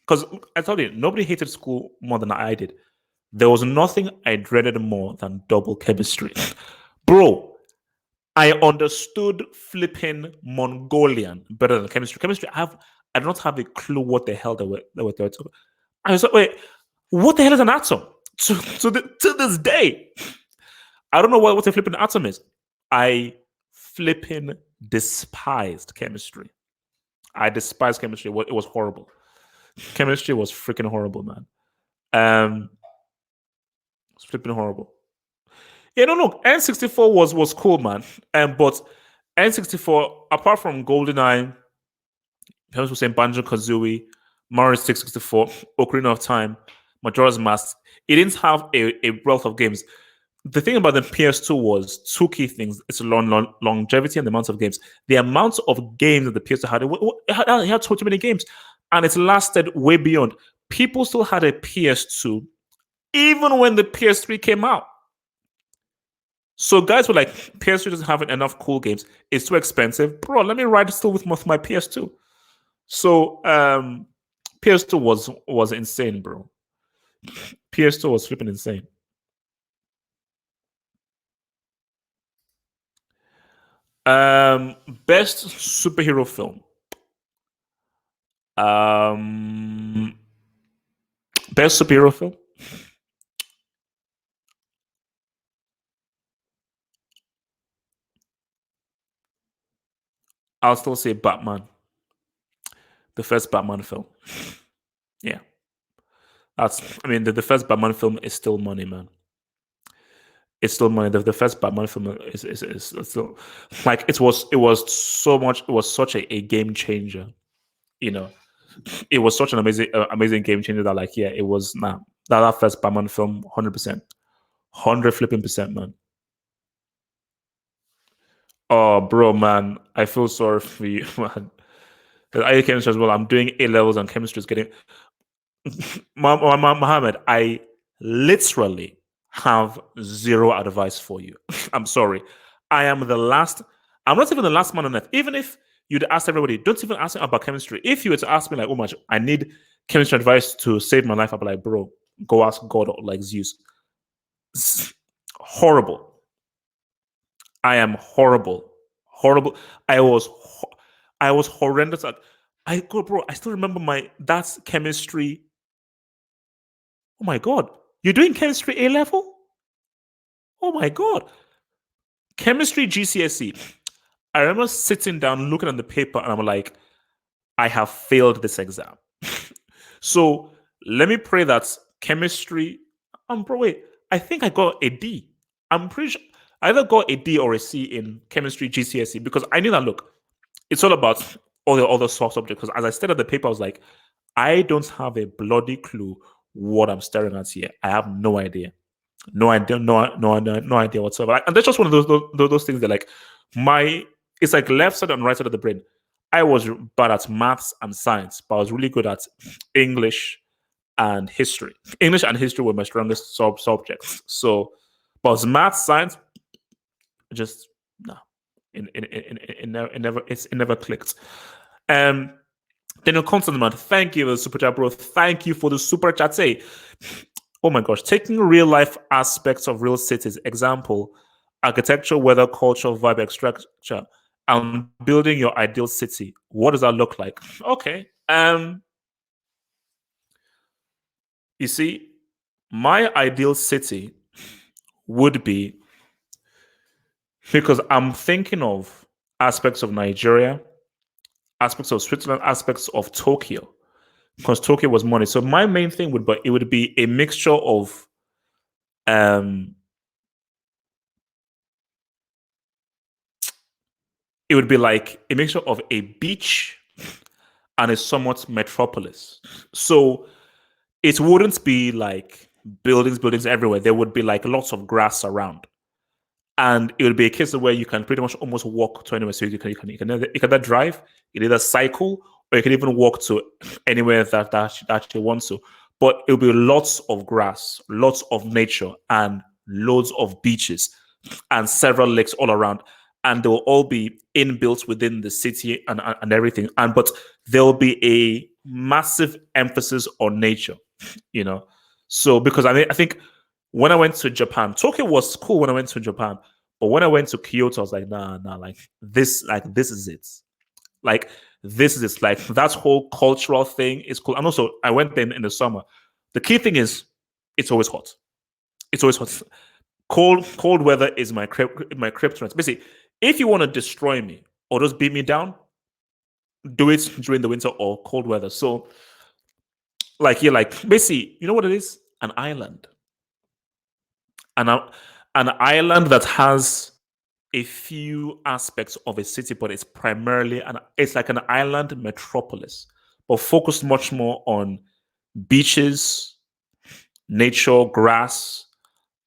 S1: because I told you, nobody hated school more than I did. There was nothing I dreaded more than double chemistry. Bro, I understood flipping Mongolian better than chemistry. Chemistry, I do not have a clue what the hell they were talking. I was like, wait, what the hell is an atom? To this day, I don't know what a flipping atom is. I flipping despised chemistry. I despised chemistry. It was horrible. Chemistry was freaking horrible, man. It's flipping horrible. Yeah, no, look, N64 was cool, man. But N64, apart from GoldenEye, people were saying Banjo Kazooie, Mario 664, Ocarina of Time, Majora's Mask, it didn't have a wealth of games. The thing about the PS2 was two key things: it's longevity and the amount of games. The amount of games that the PS2 had, it had so many games, and it lasted way beyond. People still had a PS2 even when the PS3 came out. So guys were like, PS3 doesn't have enough cool games. It's too expensive. Bro, let me ride still with my PS2. So PS2 was insane, bro. PS2 was flipping insane. Best superhero film. Best superhero film. I'll still say Batman. The first Batman film. Yeah. The first Batman film is still money, man. It's still money. The first Batman film is still like it was such a game changer. You know, it was such an amazing game changer that like it was that first Batman film 100%, 100 flipping percent, man. Oh, bro, man, I feel sorry for you, man. I chemistry as well. I'm doing A levels and chemistry is getting Mohammed. I literally have zero advice for you. I'm sorry. I am the last. I'm not even the last man on earth. Even if you'd ask everybody, don't even ask me about chemistry. If you were to ask me like, oh much, I need chemistry advice to save my life, I'd be like, bro, go ask God or like Zeus. It's horrible. I am horrible. Horrible. I was horrendous at bro, I still remember that's chemistry. Oh my god. You're doing chemistry A level? Oh my god. Chemistry GCSE. I remember sitting down looking at the paper and I'm like, I have failed this exam. So let me pray that chemistry. Bro, wait. I think I got a D. I'm pretty sure I either got a D or a C in chemistry GCSE because I knew that look, it's all about all the other soft subjects. Because as I stared at the paper, I was like, I don't have a bloody clue what I'm staring at here. I have no idea. No idea, no idea whatsoever. And that's just one of those things that like it's like left side and right side of the brain. I was bad at maths and science, but I was really good at English and history. English and history were my strongest subjects. So, but maths, science, just no. It never clicked. Daniel Constant, man, thank you for the super chat, bro. Thank you for the super chat. Say, oh my gosh, taking real life aspects of real cities, example, architecture, weather, culture, vibe, extraction, and building your ideal city. What does that look like? Okay. You see, my ideal city would be because I'm thinking of aspects of Nigeria, aspects of Switzerland, aspects of Tokyo, because Tokyo was money. So my main thing would be a mixture of it would be like a mixture of a beach and a somewhat metropolis. So it wouldn't be like buildings everywhere. There would be like lots of grass around. And it would be a case of where you can pretty much almost walk to anywhere. So you can either drive, you can either cycle, or you can even walk to anywhere that you want to. But it will be lots of grass, lots of nature, and loads of beaches, and several lakes all around. And they will all be inbuilt within the city and everything. But there will be a massive emphasis on nature, you know. So because I think when I went to Japan, Tokyo was cool when I went to Japan, But when I went to Kyoto, I was like, nah, this is it. Like this is it. Like that whole cultural thing is cool. And also, I went there in the summer. The key thing is, it's always hot. It's always hot. Cold weather is my kryptonite. Basically, if you want to destroy me or just beat me down, do it during the winter or cold weather. So, like, you're like, basically, you know what it is? An island. An, an island that has a few aspects of a city, but it's like an island metropolis, but focused much more on beaches, nature, grass,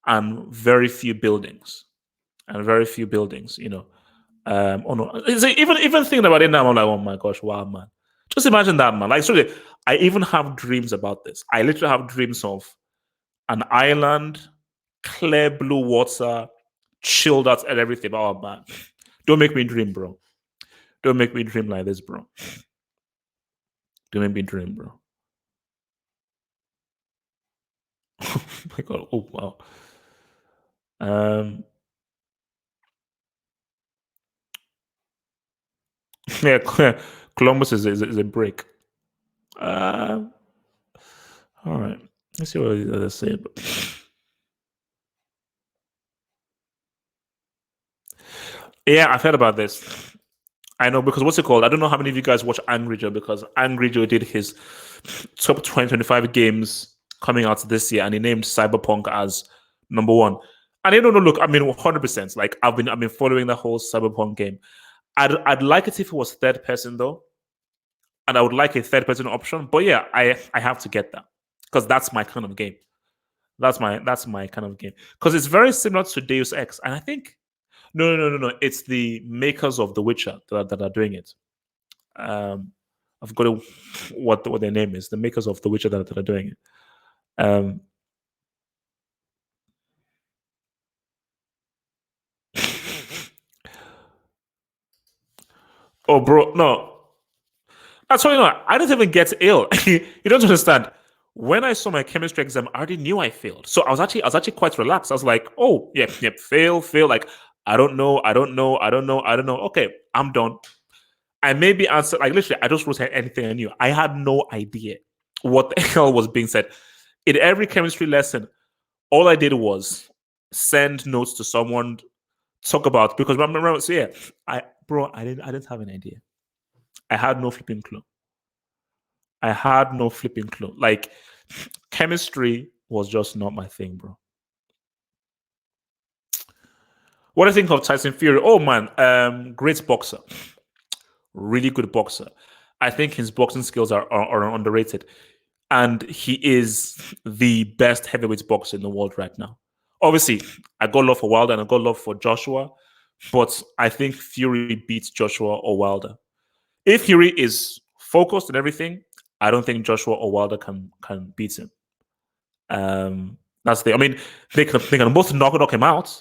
S1: and very few buildings. You know. Oh no, even thinking about it now, I'm like, oh my gosh, wow, man. Just imagine that, man. Like, sorry, I even have dreams about this. I literally have dreams of an island, clear blue water, chilled out and everything. Oh man, don't make me dream, bro. Don't make me dream like this, bro. Don't make me dream, bro. Oh my god. Oh wow. Yeah, Columbus is a break. All right. Let's see what the others say. Yeah, I've heard about this. I know because what's it called? I don't know how many of you guys watch Angry Joe because Angry Joe did his top 2025 games coming out this year and he named Cyberpunk as number one. And I don't know, look, I mean, 100%. Like I've been following the whole Cyberpunk game. I'd like it if it was third person though, and I would like a third person option. But yeah, I have to get that because that's my kind of game. That's my kind of game because it's very similar to Deus Ex, and I think no. It's the makers of The Witcher that are doing it. I've got what their name is. The makers of The Witcher that are doing it. Oh, bro, no. That's why I didn't even get ill. You don't understand. When I saw my chemistry exam, I already knew I failed. So I was actually quite relaxed. I was like, oh, yep, fail. Like, I don't know. Okay, I'm done. I maybe answered like literally, I just wrote anything I knew. I had no idea what the hell was being said. In every chemistry lesson, all I did was send notes to someone, talk about because remember, so yeah, I didn't have an idea. I had no flipping clue. I had no flipping clue. Like chemistry was just not my thing, bro. What do you think of Tyson Fury? Oh man, great boxer, really good boxer. I think his boxing skills are underrated, and he is the best heavyweight boxer in the world right now. Obviously, I got love for Wilder and I got love for Joshua, but I think Fury beats Joshua or Wilder. If Fury is focused and everything, I don't think Joshua or Wilder can beat him. That's the. I mean, they can both knock him out,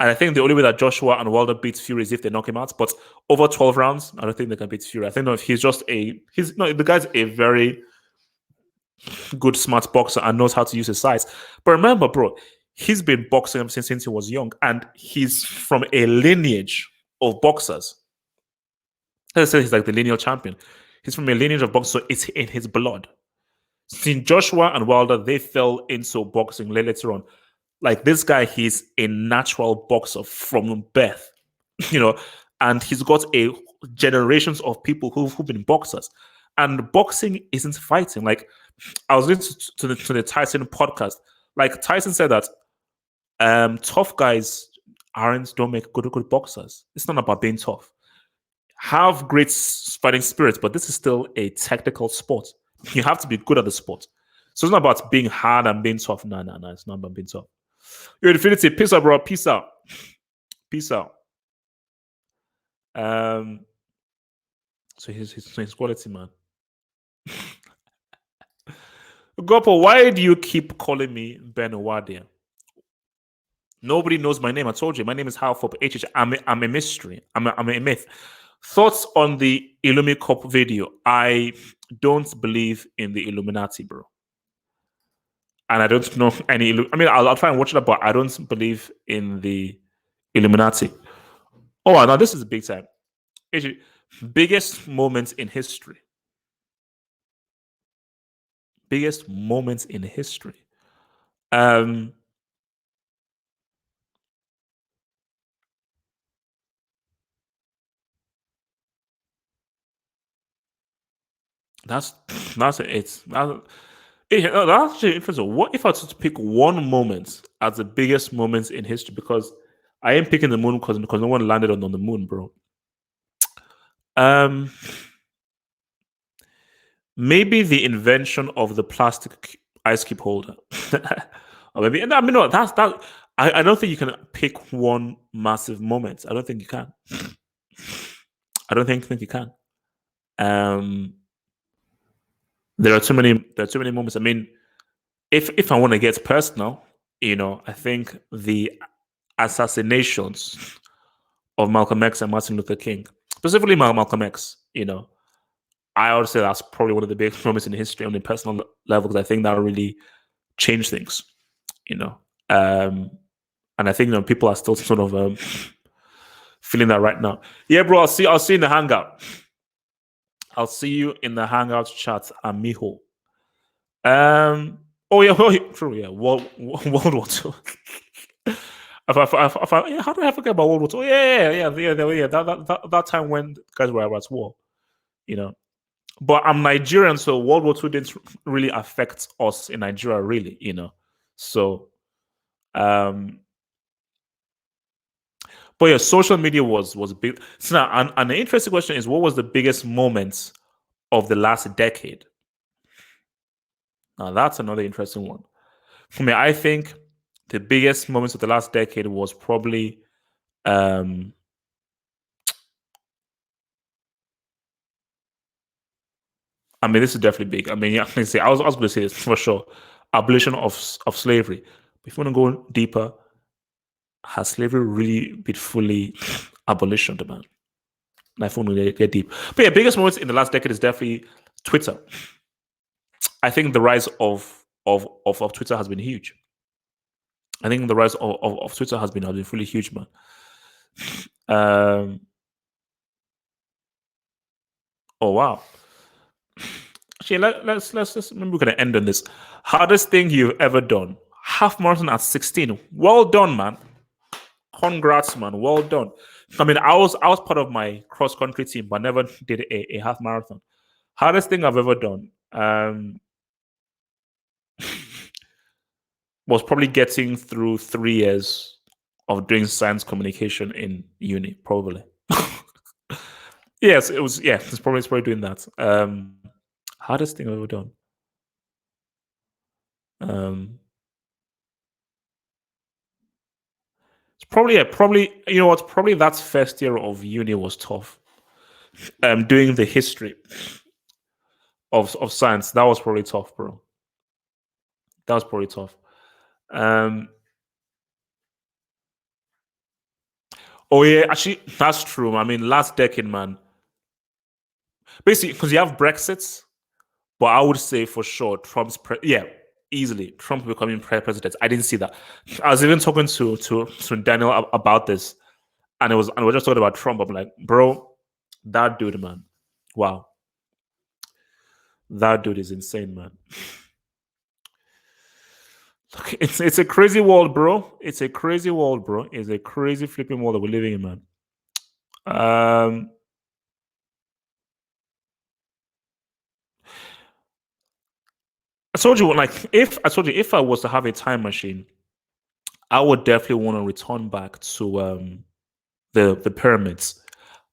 S1: and I think the only way that Joshua and Wilder beats Fury is if they knock him out. But over 12 rounds, I don't think they can beat Fury. I think no, the guy's a very good, smart boxer and knows how to use his size. But remember, bro, he's been boxing since he was young, and he's from a lineage of boxers. Let's say he's like the lineal champion. He's from a lineage of boxers, so it's in his blood. Since Joshua and Wilder, they fell into boxing later on. Like this guy, he's a natural boxer from birth, you know, and he's got a generations of people who've been boxers. And boxing isn't fighting. Like I was listening to the Tyson podcast. Like Tyson said that tough guys don't make good boxers. It's not about being tough. Have great fighting spirits, but this is still a technical sport. You have to be good at the sport. So it's not about being hard and being tough. No. It's not about being tough. Yo, Infinity, peace out, bro. Peace out. Peace out. So his quality, man. Gopo, why do you keep calling me Ben Wadia? Nobody knows my name. I told you, my name is Halfop HH. I'm a mystery. I'm a myth. Thoughts on the Illumi Cup video? I don't believe in the Illuminati, bro. And I don't know any. I mean, I'll try and watch it, but I don't believe in the Illuminati. Oh, now this is big time. Actually, biggest moments in history. Biggest moments in history. Um, that's that's actually interesting. What if I was to pick one moment as the biggest moments in history? Because I am picking the moon because no one landed on the moon, bro. Um, maybe the invention of the plastic ice cube holder, or maybe. I mean, no, that's that. I don't think you can pick one massive moment. I don't think you can. I don't think you can. Um, there are too many. There are too many moments. I mean, if I want to get personal, I think the assassinations of Malcolm X and Martin Luther King, specifically Malcolm X, I would say that's probably one of the biggest moments in history on the personal level because I think that really changed things, you know. Um, and I think people are still sort of feeling that right now. Yeah, bro. I'll see you in the hangout. I'll see you in the hangout chat, amigo. Oh yeah, true. Yeah, World War Two. Yeah, how do I forget about World War Two? Yeah. That time when guys were at war, you know. But I'm Nigerian, so World War Two didn't really affect us in Nigeria, really, So, um, but yeah, social media was big. So now, and the interesting question is, what was the biggest moment of the last decade? Now that's another interesting one. For me, I think the biggest moments of the last decade was probably um I mean, this is definitely big. I mean, yeah, I can say I was going to say this for sure. Abolition of slavery. But if you want to go deeper, has slavery really been fully abolitioned, man? And I want to get deep. But yeah, biggest moments in the last decade is definitely Twitter. I think the rise of Twitter has been huge. I think the rise of Twitter has been really huge, man. Um, oh wow. Actually, let's maybe we're gonna end on this. Hardest thing you've ever done. Half marathon at 16. Well done, man. Congrats, man. Well done. I mean, I was part of my cross country team, but never did a half marathon. Hardest thing I've ever done was probably getting through 3 years of doing science communication in uni. Probably. Yes, it was. Yeah, it's probably doing that. Hardest thing I've ever done. Um, it's probably you know what? Probably that first year of uni was tough. Doing the history of science, that was probably tough, bro. That was probably tough. Um, oh yeah, actually, that's true. I mean, last decade, man. Basically, because you have Brexit, but I would say for sure yeah, easily Trump becoming president. I didn't see that. I was even talking to Daniel about this, and we're just talking about Trump. I'm like, bro, that dude, man, wow, that dude is insane, man. Look, it's a crazy world, bro. It's a crazy world, bro. It's a crazy flipping world that we're living in, man. Um, I told you if I was to have a time machine, I would definitely want to return back to the pyramids.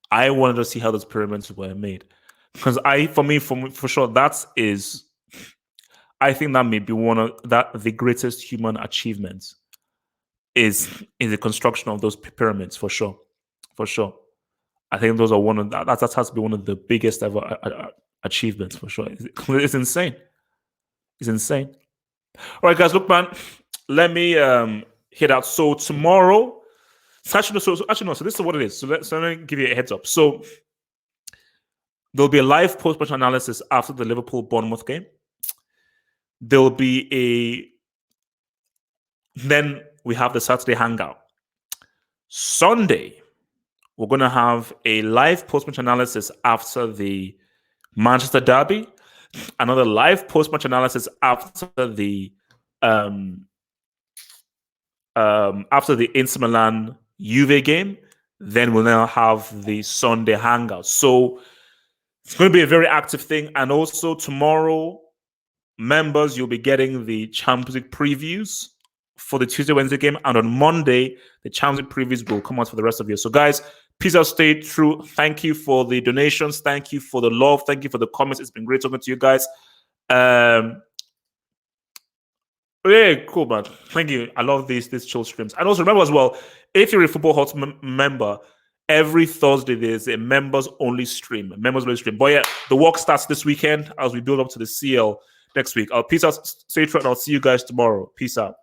S1: I wanted to see how those pyramids were made because for sure that is I think that may be one of that the greatest human achievements is the construction of those pyramids for sure, for sure. I think those are one of that has to be one of the biggest ever achievements for sure. It's insane. It's insane. All right, guys. Look, man. Let me hit out. So tomorrow, actually no. So this is what it is. So let me give you a heads up. So there'll be a live post-match analysis after the Liverpool Bournemouth game. There'll be then we have the Saturday hangout. Sunday, we're going to have a live post-match analysis after the Manchester derby, another live post-match analysis after the Inter Milan Juve game. Then we'll now have the Sunday hangout. So it's going to be a very active thing. And also tomorrow, members, you'll be getting the Champions League previews for the Tuesday, Wednesday game. And on Monday, the Champions League previews will come out for the rest of you. So guys, peace out, stay true. Thank you for the donations. Thank you for the love. Thank you for the comments. It's been great talking to you guys. Yeah, cool, man. Thank you. I love these chill streams. And also remember as well, if you're a Football Hot member, every Thursday there's a members only stream. But yeah, the work starts this weekend as we build up to the CL next week. I'll peace out, stay true, and I'll see you guys tomorrow. Peace out.